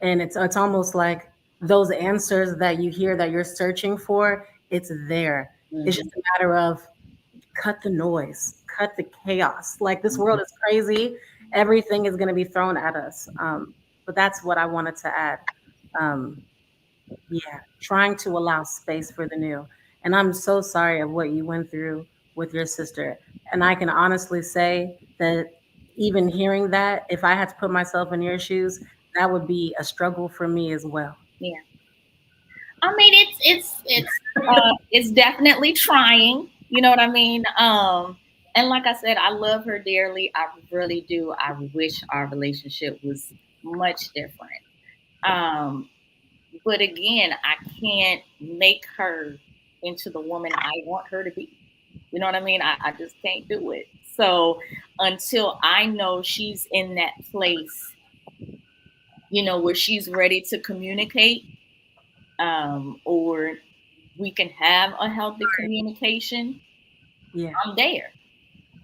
Speaker 7: and it's almost like those answers that you hear that you're searching for, it's there. It's
Speaker 1: Mhm.
Speaker 7: just a matter of cut the noise, cut the chaos. Like this world
Speaker 1: Mhm.
Speaker 7: is crazy. Everything is going to be thrown at us. But that's what I wanted to add. Um, yeah, trying to allow space for the new. And I'm so sorry of what you went through with your sister. And I can honestly say that even hearing that, if I had to put myself in your shoes, that would be a struggle for me as well.
Speaker 1: Yeah. I mean, it's definitely trying. You know what I mean? And like I said, I love her dearly. I really do. I wish our relationship was much different. Um, but again, I can't make her into the woman I want her to be. You know what I mean? I just can't do it. So until I know she's in that place, where she's ready to communicate, or we can have a healthy communication,
Speaker 7: Yeah.
Speaker 1: I'm there.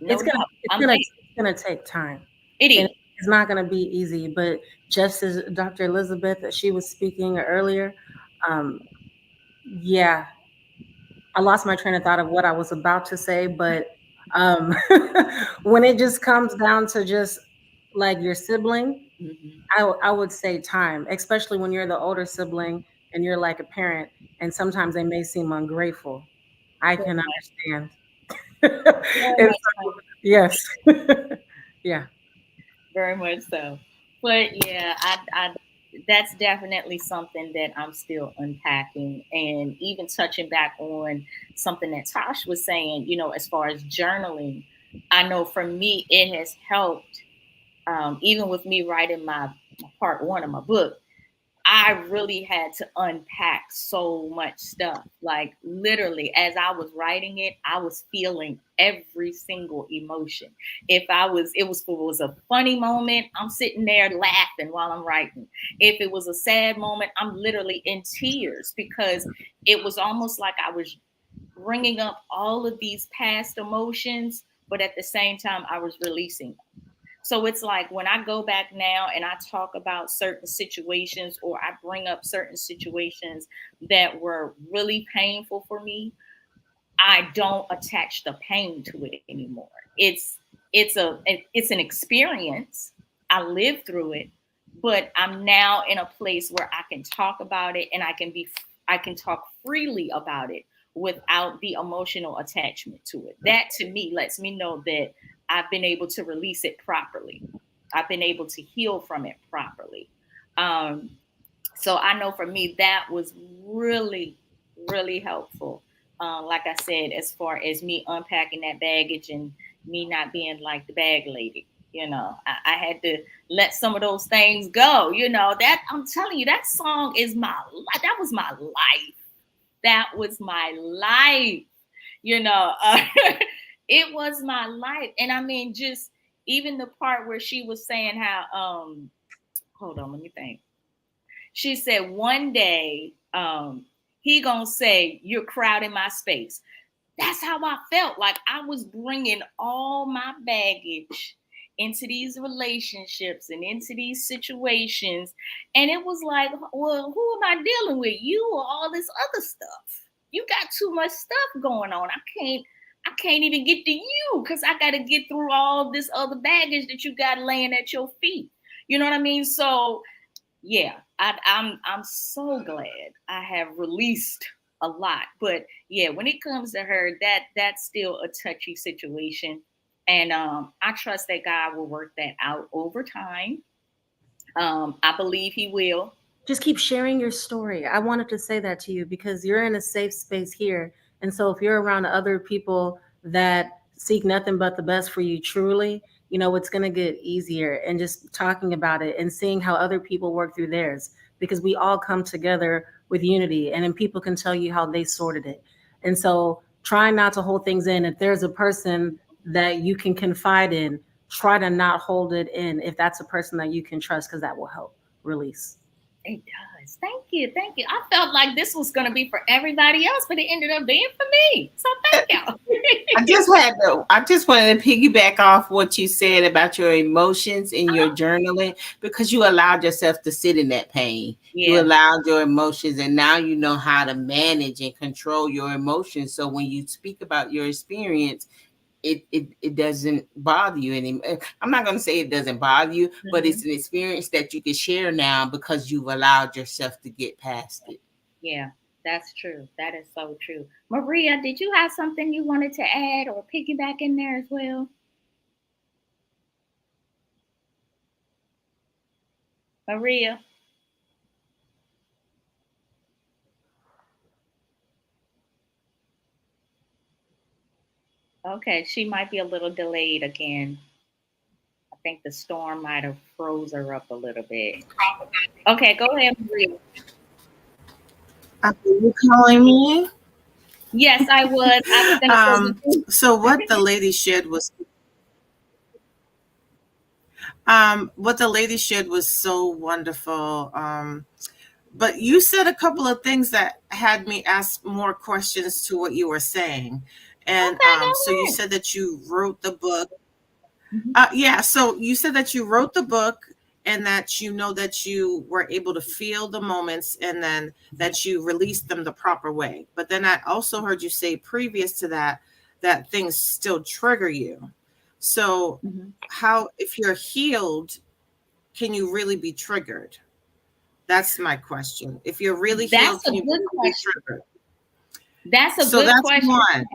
Speaker 1: No
Speaker 7: It's
Speaker 1: doubt.
Speaker 7: gonna it's
Speaker 1: I'm
Speaker 7: gonna
Speaker 1: there.
Speaker 7: it's gonna take time.
Speaker 1: It
Speaker 7: And
Speaker 1: is.
Speaker 7: it's not gonna be easy. But just as Dr. Elizabeth that she was speaking earlier, um, yeah, I lost my train of thought of what I was about to say, but um, when it just comes down to just like your sibling,
Speaker 1: Mhm.
Speaker 7: I would say time, especially when you're the older sibling and you're like a parent, and sometimes they may seem ungrateful. I
Speaker 1: Very
Speaker 7: can
Speaker 1: much.
Speaker 7: understand.
Speaker 1: Very
Speaker 7: And
Speaker 1: much
Speaker 7: so,
Speaker 1: so.
Speaker 7: yes, yeah.
Speaker 1: Very much so. But yeah, I that's definitely something that I'm still unpacking, and even touching back on something that Tosh was saying, as far as journaling. I know for me it has helped, even with me writing my part one of my book. I really had to unpack so much stuff. Like literally, as I was writing it, I was feeling every single emotion. If it was a funny moment, I'm sitting there laughing while I'm writing. If it was a sad moment, I'm literally in tears because it was almost like I was bringing up all of these past emotions, but at the same time, I was releasing them. So it's like when I go back now and I talk about certain situations, or I bring up certain situations that were really painful for me, I don't attach the pain to it anymore. It's an experience. I lived through it, but I'm now in a place where I can talk about it, and I can talk freely about it without the emotional attachment to it. That to me lets me know that I've been able to release it properly. I've been able to heal from it properly. Um, so I know for me that was really, really helpful. Like I said, as far as me unpacking that baggage and me not being like the bag lady, I had to let some of those things go. That I'm telling you, that song is my life. That was my life. That was my life. You know, uh, it was my life, and I mean, just even the part where she was saying how, hold on, let me think. She said one day, he gonna say you're crowding my space. That's how I felt. Like I was bringing all my baggage into these relationships and into these situations, and it was like, well, who am I dealing with? You or all this other stuff? You got too much stuff going on. I can't even get to you because I got to get through all this other baggage that you got laying at your feet. You know what I mean? So yeah, I'm so glad I have released a lot. But yeah, when it comes to her, that's still a touchy situation, and I trust that God will work that out over time. I believe He will.
Speaker 7: Just keep sharing your story. I wanted to say that to you because you're in a safe space here. And so if you're around other people that seek nothing but the best for you truly, it's going to get easier. And just talking about it and seeing how other people work through theirs, because we all come together with unity, and then people can tell you how they sorted it. And so try not to hold things in. If there's a person that you can confide in, try to not hold it in if that's a person that you can trust, because that will help release.
Speaker 1: It does. Thank you. Thank you. I felt like this was going to be for everybody else, but it ended up being for me. So thank y'all.
Speaker 9: I just wanted to piggyback off what you said about your emotions in your journaling, because you allowed yourself to sit in that pain. You
Speaker 1: Yeah.
Speaker 9: allowed your emotions, and now you know how to manage and control your emotions. So when you speak about your experience, it doesn't bother you anymore. I'm not going to say it doesn't bother you, but it's an experience that you can share now because you've allowed yourself to get past it.
Speaker 1: Yeah, that's true. That is so true. Maria, did you have something you wanted to add or piggyback in there as well? Maria. Okay, she might be a little delayed again. I think the storm might have froze her up a little bit. Okay, go ahead, Maria.
Speaker 10: Are you calling me?
Speaker 1: Yes, I was. I was gonna say, did you?
Speaker 10: So what the lady shared was so wonderful. But you said a couple of things that had me ask more questions to what you were saying. And
Speaker 1: Okay, go
Speaker 10: so you
Speaker 1: ahead.
Speaker 10: said that you wrote the book.
Speaker 1: Mhm.
Speaker 10: Yeah, so you said that you wrote the book and that you know that you were able to feel the moments and then that you released them the proper way. But then I also heard you say previous to that that things still trigger you. So
Speaker 1: Mhm.
Speaker 10: how, if you're healed, can you really be triggered? That's my question. If you're really
Speaker 1: That's
Speaker 10: healed,
Speaker 1: a
Speaker 10: can you
Speaker 1: good
Speaker 10: really be
Speaker 1: question.
Speaker 10: triggered?
Speaker 1: That's a
Speaker 10: So
Speaker 1: good
Speaker 10: that's
Speaker 1: question.
Speaker 10: one.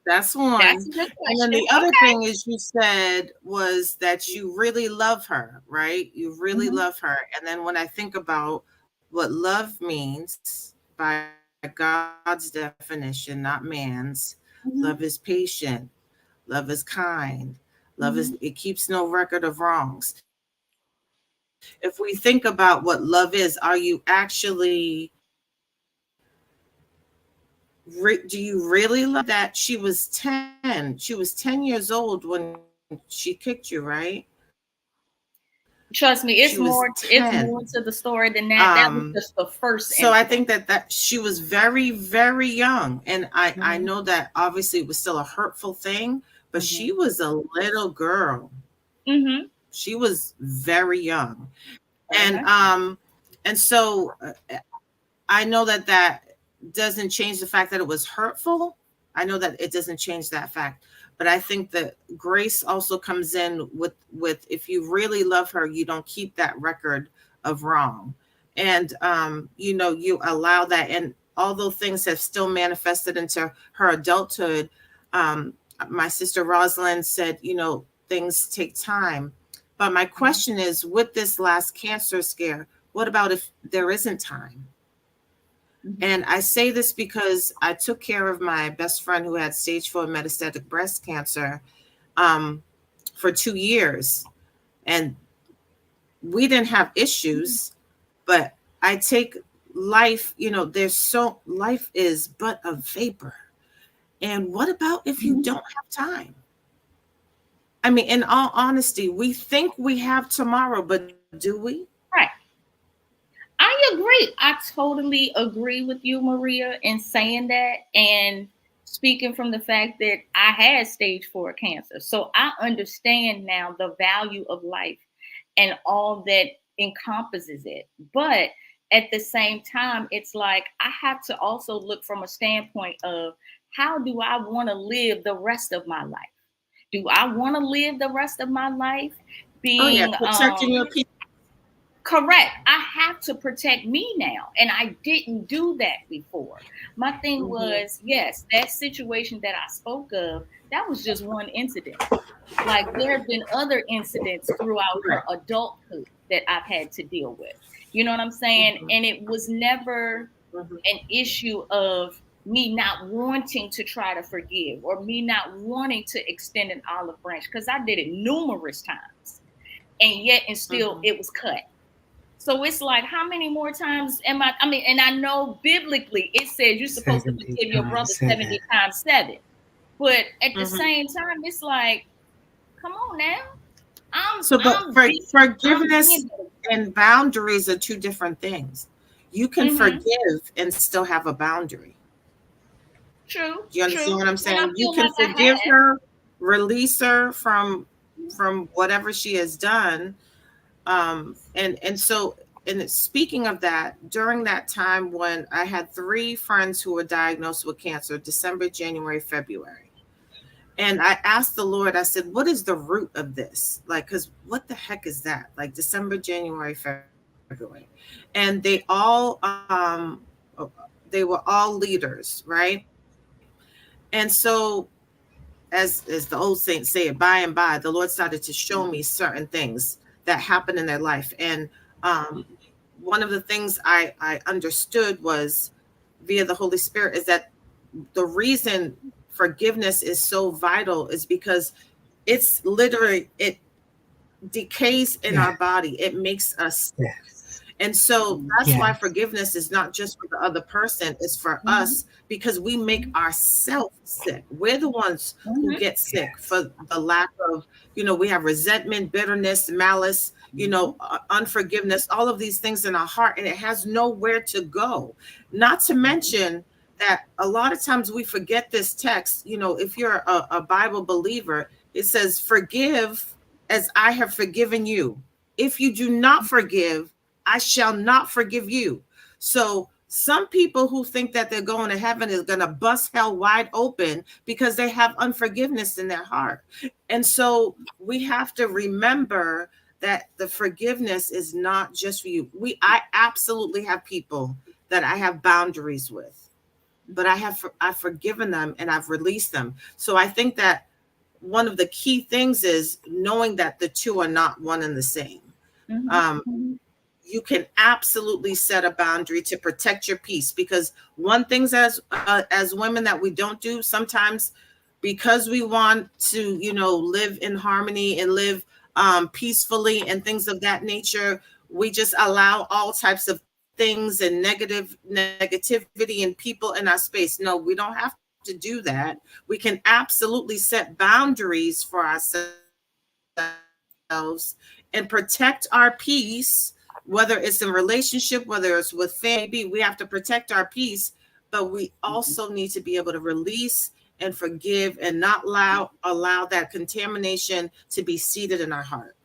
Speaker 10: That's
Speaker 1: That's
Speaker 10: one.
Speaker 1: a good
Speaker 10: And then
Speaker 1: question.
Speaker 10: the other
Speaker 1: Okay.
Speaker 10: thing is you said was that you really love her, right? You really
Speaker 1: Mhm.
Speaker 10: love her. And then when I think about what love means by God's definition, not man's, love is
Speaker 1: Mhm.
Speaker 10: patient, love is kind, love is, it keeps
Speaker 1: Mhm.
Speaker 10: no record of wrongs. If we think about what love is, are you actually do you really love her? That she was 10 years old when she kicked you, right?
Speaker 1: Trust
Speaker 10: She
Speaker 1: me,
Speaker 10: was
Speaker 1: it's
Speaker 10: 10.
Speaker 1: more to the story than that. That was
Speaker 10: um
Speaker 1: just the first
Speaker 10: so I
Speaker 1: incident.
Speaker 10: think that she was very, very young, and I
Speaker 1: Mhm.
Speaker 10: know that obviously it was still a hurtful thing, but she
Speaker 1: Mhm.
Speaker 10: was a little girl.
Speaker 1: Mhm.
Speaker 10: She was very young. and
Speaker 1: Okay.
Speaker 10: um and so I know that that doesn't change the fact that it was hurtful. I know that it doesn't change that fact, but I think that grace also comes in with if you really love her, you don't keep that record of wrong, and you allow that. And although things have still manifested into her adulthood, um, my sister Rosalind said, things take time. But my
Speaker 1: Mhm.
Speaker 10: question is, with this last cancer scare, what about if there isn't time?
Speaker 1: Mhm.
Speaker 10: And I say this because I took care of my best friend who had stage 4 metastatic breast cancer um, for 2 years. And we didn't have issues, but I take life, life is but a vapor. And what about if you
Speaker 1: Mhm.
Speaker 10: don't have time? I mean, in all honesty, we think we have tomorrow, but do we?
Speaker 1: Right. I agree. I totally agree with you, Maria, in saying that and speaking from the fact that I had stage 4 cancer. So I understand now the value of life and all that encompasses it. But at the same time, it's like I have to also look from a standpoint of how do I want to live the rest of my life? Do I want to live the rest of my life
Speaker 10: Oh, yeah,
Speaker 1: being
Speaker 10: protecting your people.
Speaker 1: correct? I have to protect me now. And I didn't do that before. My thing
Speaker 10: Mhm.
Speaker 1: was, yes, that situation that I spoke of, that was just one incident. Like there have been other incidents throughout her
Speaker 10: Correct.
Speaker 1: adulthood that I've had to deal with. You know what I'm saying?
Speaker 10: Mhm.
Speaker 1: And it was never
Speaker 10: Mhm.
Speaker 1: an issue of me not wanting to try to forgive or me not wanting to extend an olive branch because I did it numerous times and yet and still
Speaker 10: Mhm.
Speaker 1: it was cut. So it's like, how many more times am I? I mean, and I know biblically it says you're supposed to
Speaker 3: 70
Speaker 1: forgive your brother
Speaker 3: times 7.
Speaker 1: 70 times seven. But at the
Speaker 10: Mhm.
Speaker 1: same time, it's like, come on now. I'm
Speaker 10: So, but
Speaker 1: I'm
Speaker 10: for
Speaker 1: being I'm
Speaker 10: forgiveness
Speaker 1: being
Speaker 10: and boundaries are two different things. You can
Speaker 1: mm-hmm.
Speaker 10: forgive and still have a boundary.
Speaker 1: True,
Speaker 10: Do you understand
Speaker 1: true.
Speaker 10: what I'm
Speaker 1: And I
Speaker 10: saying? You
Speaker 1: feel
Speaker 10: can
Speaker 1: like I
Speaker 10: forgive
Speaker 1: have.
Speaker 10: her, release her from whatever she has done. And so, and speaking of that, during that time when I had three friends who were diagnosed with cancer, December, January, February. And I asked the Lord, I said, what is the root of this? Like, because what the heck is that? Like December, January, February. And they were all leaders, right? And so as the old saints say it, by and by, the Lord started to show me certain things that happened in their life. And um, one of the things I understood was via the Holy Spirit is that the reason forgiveness is so vital is because it's literally, it decays in
Speaker 3: Yeah.
Speaker 10: our body. It makes us sick.
Speaker 3: Yes.
Speaker 10: And so that's why
Speaker 3: Yes.
Speaker 10: forgiveness is not just for the other person, it's for
Speaker 1: Mm-hmm.
Speaker 10: us because we make ourselves sick. We're the ones who
Speaker 1: Mm-hmm.
Speaker 10: get sick
Speaker 3: Yes.
Speaker 10: for the lack of, we have resentment, bitterness, malice, unforgiveness, all of these things in our heart, and it has nowhere to go. Not to mention that a lot of times we forget this text. You know, if you're a Bible believer, it says, forgive as I have forgiven you. If you do not forgive, I shall not forgive you. So some people who think that they're going to heaven is going to bust hell wide open because they have unforgiveness in their heart. And so we have to remember that the forgiveness is not just for you. I absolutely have people that I have boundaries with, but I've forgiven them and I've released them. So I think that one of the key things is knowing that the two are not one and the same. You can absolutely set a boundary to protect your peace, because one things as women that we don't do sometimes, because we want to, you know, live in harmony and live peacefully and things of that nature, we just allow all types of things and negativity and people in our space. No, we don't have to do that. We can absolutely set boundaries for ourselves and protect our peace, whether it's in relationship, whether it's with family. We have to protect our peace, but we also need to be able to release and forgive and not allow that contamination to be seated in our heart.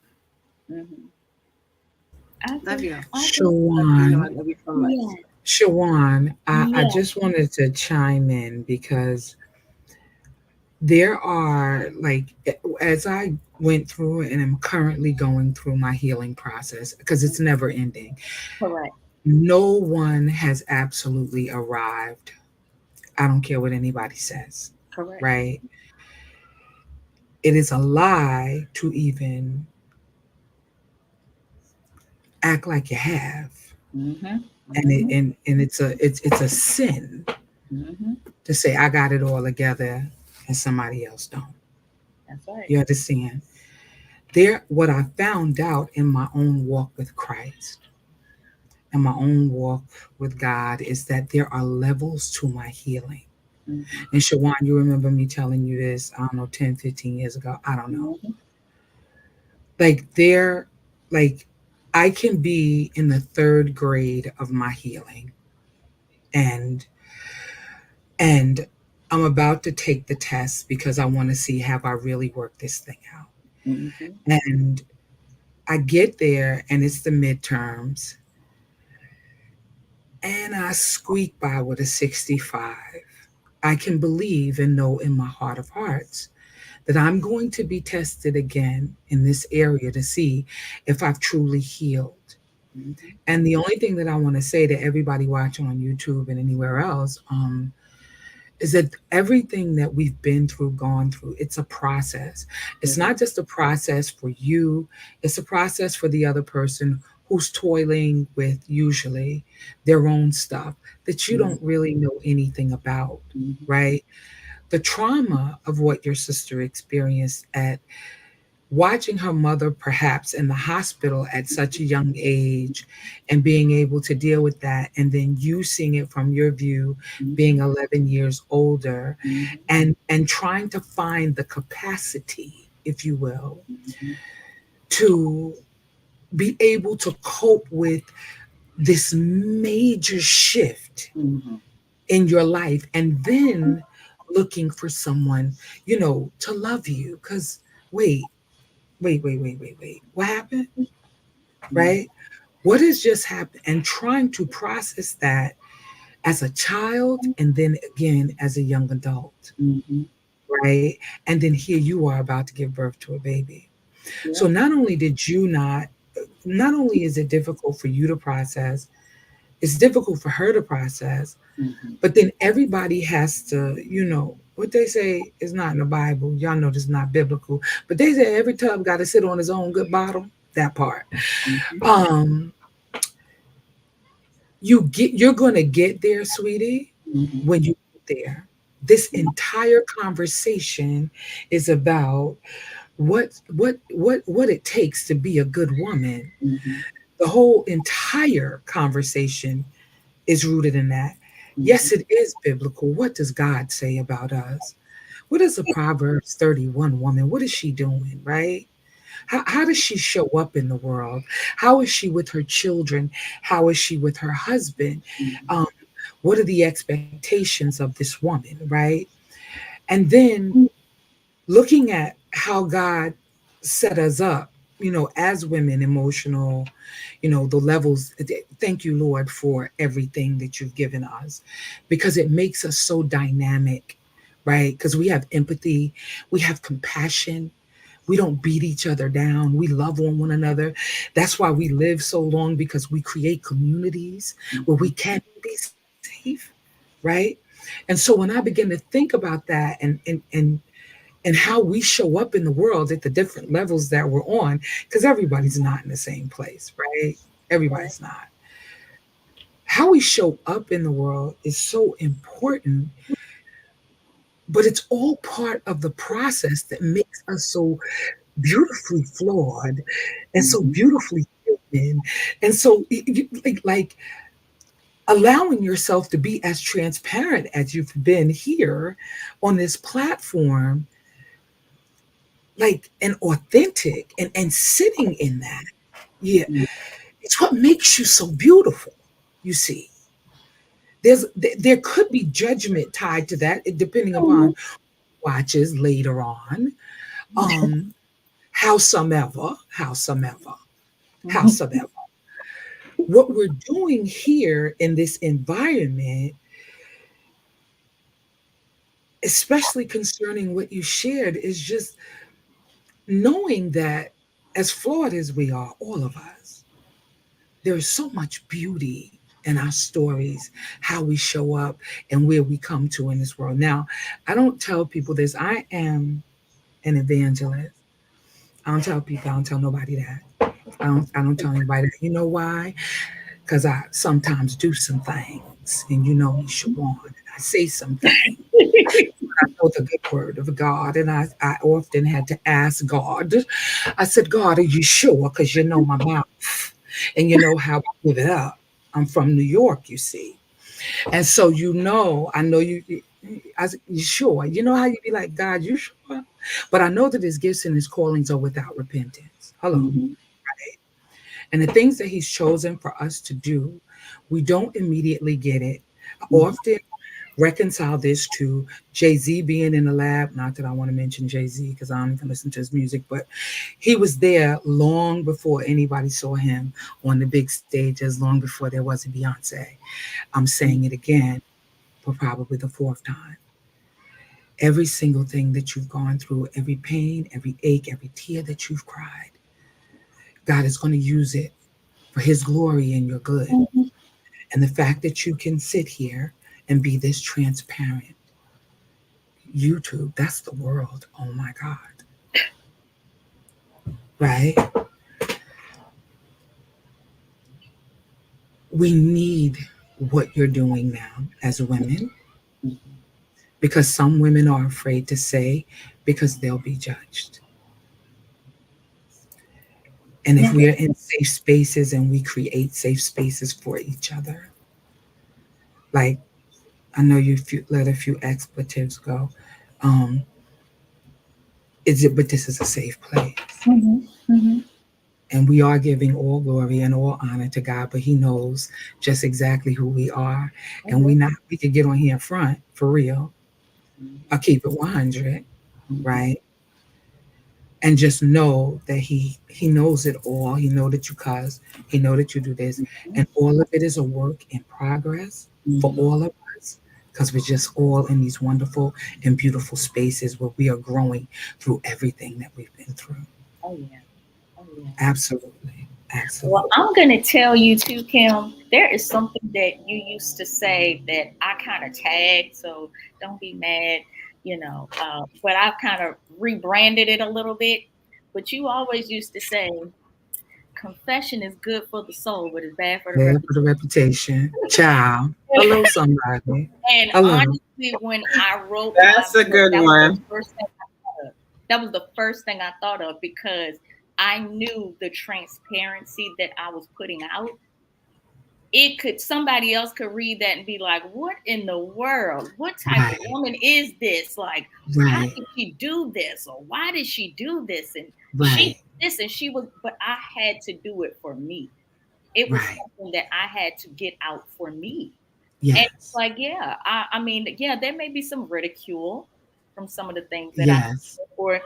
Speaker 10: Love you.
Speaker 3: Shawan,
Speaker 10: Love you so much.
Speaker 3: Shawan, I
Speaker 1: Yeah.
Speaker 3: just wanted to chime in because there are, like, as I went through and am currently going through my healing process, because it's never ending.
Speaker 1: Correct.
Speaker 3: No one has absolutely arrived. I don't care what anybody says,
Speaker 1: Correct.
Speaker 3: right? It is a lie to even act like you have. And it's a sin to say I got it all together and somebody else don't.
Speaker 1: That's right.
Speaker 3: You understand? What I found out in my own walk with Christ and my own walk with God is that there are levels to my healing. And Shawan, you remember me telling you this, I don't know, 10, 15 years ago. I don't know. Like I can be in the third grade of my healing, and and I'm about to take the test because I want to see, have I really worked this thing out. And I get there and it's the midterms and I squeak by with a 65. I can believe and know in my heart of hearts that I'm going to be tested again in this area to see if I've truly healed. And the only thing that I want to say to everybody watching on YouTube and anywhere else, is that everything that we've been through, gone through, it's a process. It's not just a process for you, it's a process for the other person who's toiling with usually their own stuff that you don't really know anything about, right? The trauma of what your sister experienced at watching her mother perhaps in the hospital at such a young age and being able to deal with that, and then you seeing it from your view being 11 years older, and trying to find the capacity, if you will, to be able to cope with this major shift in your life, and then looking for someone, to love you. Because wait. What happened? Right? What has just happened? And trying to process that as a child and then again as a young adult. Right? And then here you are about to give birth to a baby. So not only is it difficult for you to process, it's difficult for her to process, but then everybody has to, what they say is not in the Bible. Y'all know this is not biblical, but they say every tub got to sit on his own good bottom. That part. You're going to get there, sweetie, when you get there. This entire conversation is about what it takes to be a good woman. The whole entire conversation is rooted in that. Yes, it is biblical. What does God say about us? What is the Proverbs 31 woman? What is she doing, right? How does she show up in the world? How is she with her children? How is she with her husband? What are the expectations of this woman, right? And then looking at how God set us up, as women, emotional, the levels. Thank you, Lord, for everything that you've given us, because it makes us so dynamic, right? Because we have empathy, we have compassion. We don't beat each other down. We love on one another. That's why we live so long, because we create communities where we can be safe, right? And so when I begin to think about that, and how we show up in the world at the different levels that we're on, because everybody's not in the same place, right? Everybody's not. How we show up in the world is so important, but it's all part of the process that makes us so beautifully flawed and so beautifully human. And so, like allowing yourself to be as transparent as you've been here on this platform, like, and authentic, and sitting in that. Yeah, it's what makes you so beautiful. You see, there could be judgment tied to that, depending upon watches later on. Um, howsomever. What we're doing here in this environment, especially concerning what you shared, is just knowing that, as flawed as we are, all of us, there is so much beauty in our stories, how we show up, and where we come to in this world. Now, I don't tell people this. I am an evangelist. I don't tell nobody that. I don't tell anybody that. You know why? Because I sometimes do some things, and me, Shawan, and I say some things. I know the good word of God, and I often had to ask God. I said, God, are you sure? Because you know my mouth, and you know how I give it up. I'm from New York, you see. And so, I know you. I said, you sure? You know how you be like, God, you sure? But I know that his gifts and his callings are without repentance. Hello. And the things that he's chosen for us to do, we don't immediately get it. I often reconcile this to Jay-Z being in the lab. Not that I want to mention Jay-Z, because I don't even listen to his music, but he was there long before anybody saw him on the big stages, long before there was a Beyonce. I'm saying it again for probably the fourth time. Every single thing that you've gone through, every pain, every ache, every tear that you've cried, God is going to use it for his glory and your good. And the fact that you can sit here and be this transparent, YouTube, that's the world. Oh my God. Right? We need what you're doing now as women, because some women are afraid to say, because they'll be judged. And if we are in safe spaces and we create safe spaces for each other, like, I know you let a few expletives go. Um, but this is a safe place. And we are giving all glory and all honor to God, but he knows just exactly who we are. And we could get on here in front for real. I'll keep it 100, right? And just know that he knows it all. He know that you cuss. He know that you do this. And all of it is a work in progress for all of us, because we're just all in these wonderful and beautiful spaces where we are growing through everything that we've been through.
Speaker 1: Oh yeah. Oh yeah.
Speaker 3: Absolutely. Absolutely.
Speaker 1: Well, I'm gonna tell you too, Kim. There is something that you used to say that I kind of tagged, so don't be mad, But I've kind of rebranded it a little bit. But you always used to say, "Confession is good for the soul, but it's bad for the
Speaker 3: Bad
Speaker 1: reputation."
Speaker 3: for the reputation. Child. Hello, somebody.
Speaker 1: And
Speaker 3: Hello.
Speaker 1: honestly, when I wrote
Speaker 10: That's
Speaker 1: my
Speaker 10: a
Speaker 1: book,
Speaker 10: good
Speaker 1: that was
Speaker 10: one.
Speaker 1: the first thing I thought of. That was the first thing I thought of, because I knew the transparency that I was putting out. Somebody else could read that and be like, what in the world? What type of
Speaker 3: Right.
Speaker 1: woman is this? Like, how
Speaker 3: Right.
Speaker 1: did she do this? Or why did she do this? And she
Speaker 3: Right.
Speaker 1: this and she was, but I had to do it for me. It was
Speaker 3: Right.
Speaker 1: something that I had to get out for me. And it's
Speaker 3: Yes.
Speaker 1: like, yeah, I mean, yeah, there may be some ridicule from some of the things that I
Speaker 3: Yes.
Speaker 1: did, or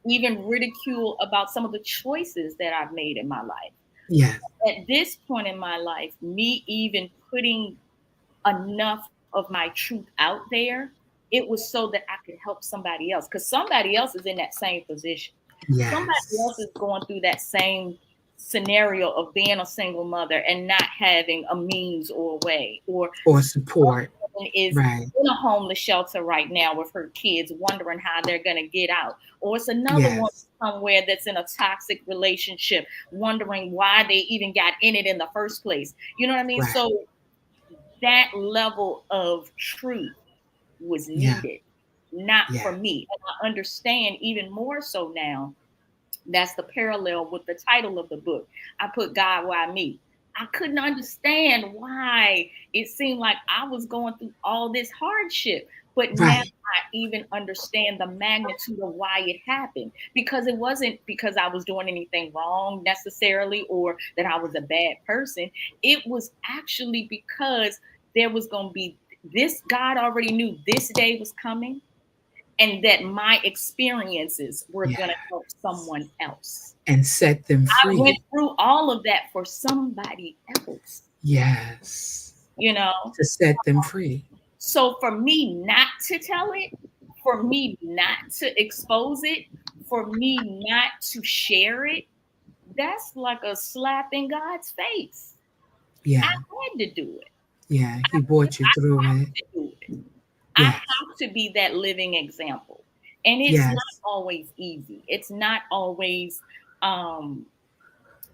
Speaker 1: even ridicule about some of the choices that I've made in my life.
Speaker 3: Yes.
Speaker 1: At this point in my life, me even putting enough of my truth out there, it was so that I could help somebody else, because somebody else is in that same position. Somebody else
Speaker 3: Yes.
Speaker 1: is going through that same scenario of being a single mother and not having a means or a way, or
Speaker 3: Or support.
Speaker 1: woman is
Speaker 3: Right.
Speaker 1: in a homeless shelter right now with her kids, wondering how they're going to get out. Or it's another one
Speaker 3: Yes.
Speaker 1: somewhere that's in a toxic relationship, wondering why they even got in it in the first place. You know what I mean?
Speaker 3: Right.
Speaker 1: So that level of truth was
Speaker 3: Yeah.
Speaker 1: needed, not for
Speaker 3: Yeah.
Speaker 1: me. And I understand even more so now. That's the parallel with the title of the book. I put God, why me? I couldn't understand why it seemed like I was going through all this hardship. But now
Speaker 3: Right.
Speaker 1: I even understand the magnitude of why it happened. Because it wasn't because I was doing anything wrong necessarily, or that I was a bad person. It was actually because there was going to be this, God already knew this day was coming, and that my experiences were
Speaker 3: Yeah.
Speaker 1: going to help someone else.
Speaker 3: And set them
Speaker 1: I went
Speaker 3: free.
Speaker 1: through all of that for somebody else,
Speaker 3: Yes.
Speaker 1: you know?
Speaker 3: To set them free.
Speaker 1: So for me not to tell it, for me not to expose it, for me not to share it, that's like a slap in God's face. I
Speaker 3: Yeah.
Speaker 1: had to do it.
Speaker 3: Yeah. He brought you through
Speaker 1: I have
Speaker 3: it.
Speaker 1: to do it. I
Speaker 3: Yes.
Speaker 1: have to be that living example. And it's not
Speaker 3: Yes.
Speaker 1: always easy. It's not always um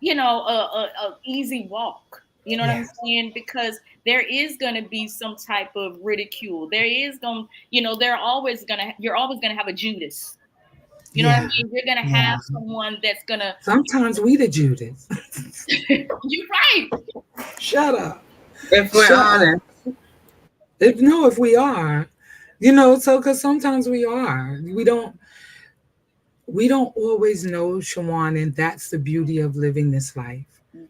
Speaker 1: a easy walk. You know what I'm
Speaker 3: Yes.
Speaker 1: saying? Because there is going to be some type of ridicule. There is going, you're always going to have a Judas. You know what I
Speaker 3: Yeah.
Speaker 1: mean? You're going to have
Speaker 3: Yeah.
Speaker 1: someone that's going to,
Speaker 3: Sometimes we the Judas.
Speaker 1: you're right.
Speaker 3: Shut up.
Speaker 4: If we're
Speaker 3: Shut up.
Speaker 4: honest.
Speaker 3: If we are, so because sometimes we are. We don't always know, Shawan, and that's the beauty of living this life.
Speaker 1: Mhm.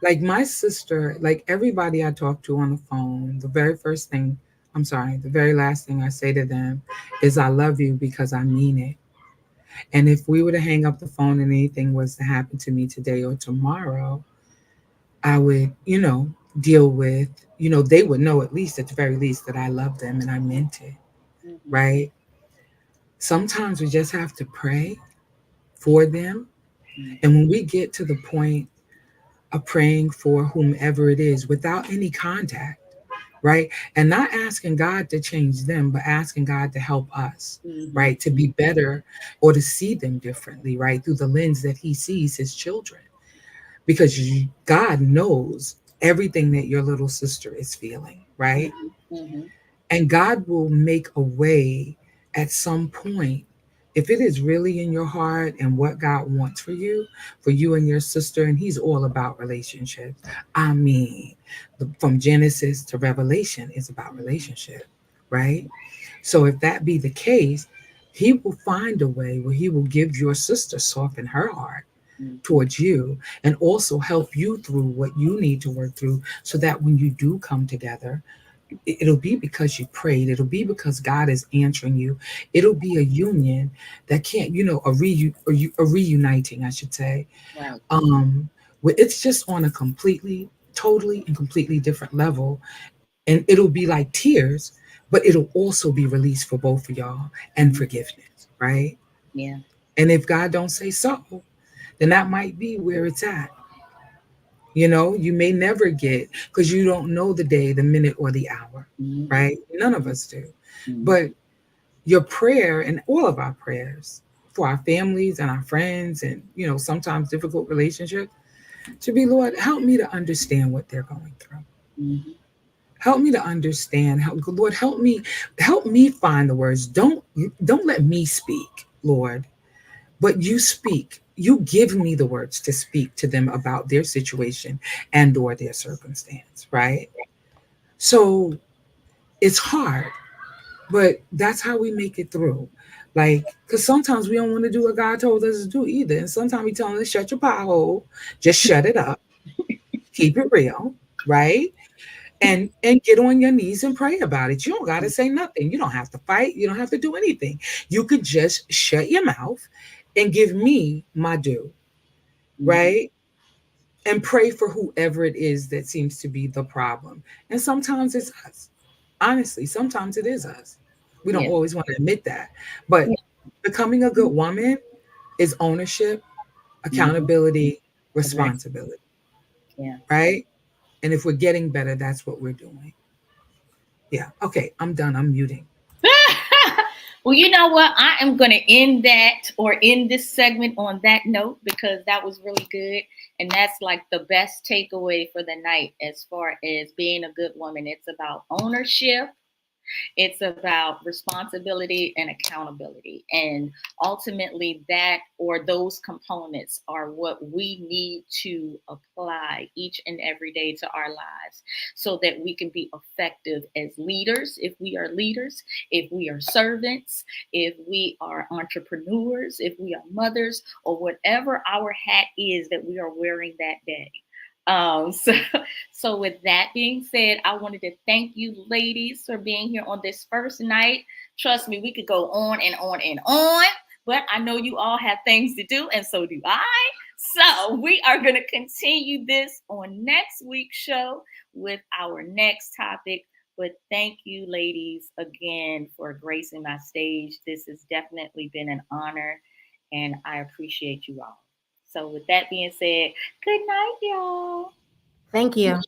Speaker 3: Like my sister, like everybody I talk to on the phone, the very last thing I say to them is I love you because I mean it. And if we were to hang up the phone and anything was to happen to me today or tomorrow, I would, deal with, they would know at least at the very least that I love them and I meant it,
Speaker 1: Mhm.
Speaker 3: right? Sometimes we just have to pray for them. And when we get to the point of praying for whomever it is without any contact, right? And not asking God to change them, but asking God to help us,
Speaker 1: Mhm.
Speaker 3: right? To be better or to see them differently, right? Through the lens that He sees His children. Because God knows everything that your little sister is feeling, right?
Speaker 1: Mhm. Mhm.
Speaker 3: And God will make a way at some point. If it is really in your heart and what God wants for you and your sister, and He's all about relationships. I mean, from Genesis to Revelation is about relationship, right? So if that be the case, He will find a way where He will give your sister soften her heart
Speaker 1: Mhm.
Speaker 3: towards you and also help you through what you need to work through so that when you do come together, it'll be because you prayed. It'll be because God is answering you. It'll be a union that can't, a reuniting, I should say.
Speaker 1: Right.
Speaker 3: Where it's just on a totally and completely different level. And it'll be like tears, but it'll also be release for both of y'all and
Speaker 1: Mhm.
Speaker 3: forgiveness, right?
Speaker 1: Yeah.
Speaker 3: And if God don't say so, then that might be where it's at. You may never get because you don't know the day, the minute, or the hour,
Speaker 1: Mhm.
Speaker 3: right? None of us do.
Speaker 1: Mhm.
Speaker 3: But your prayer and all of our prayers for our families and our friends and, sometimes difficult relationships should be, Lord, help me to understand what they're going through.
Speaker 1: Mhm.
Speaker 3: Help me to understand. Lord, help me find the words. Don't let me speak, Lord, but you speak. You give me the words to speak to them about their situation and or their circumstance, right? So it's hard, but that's how we make it through. Like, because sometimes we don't want to do what God told us to do either. And sometimes He telling us, shut your pie hole, just shut it up, keep it real, right? and get on your knees and pray about it. You don't got to say nothing. You don't have to fight. You don't have to do anything. You could just shut your mouth and give me my due, right? And pray for whoever it is that seems to be the problem. And sometimes it's us. Honestly, sometimes it is us. We don't always want to admit that. But becoming a good woman is ownership, accountability, responsibility.
Speaker 1: Yeah.
Speaker 3: Right? And if we're getting better, that's what we're doing. Yeah. Okay. I'm done. I'm muting.
Speaker 1: Well, you know what? I am going to end this segment on that note, because that was really good. And that's like the best takeaway for the night as far as being a good woman. It's about ownership. It's about responsibility and accountability. And ultimately those components are what we need to apply each and every day to our lives, so that we can be effective as leaders. If we are leaders, if we are servants, if we are entrepreneurs, if we are mothers, or whatever our hat is that we are wearing that day. So with that being said, I wanted to thank you ladies for being here on this first night. Trust me, we could go on and on and on, but I know you all have things to do, and so do I. So we are going to continue this on next week's show with our next topic. But thank you ladies again for gracing my stage. This has definitely been an honor, and I appreciate you all. So with that being said, good night, y'all.
Speaker 7: Thank you.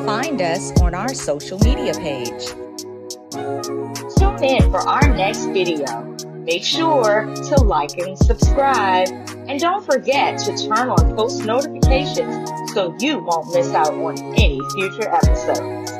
Speaker 11: Find us on our social media page.
Speaker 1: Tune in for our next video. Make sure to like and subscribe. And don't forget to turn on post notifications so you won't miss out on any future episodes.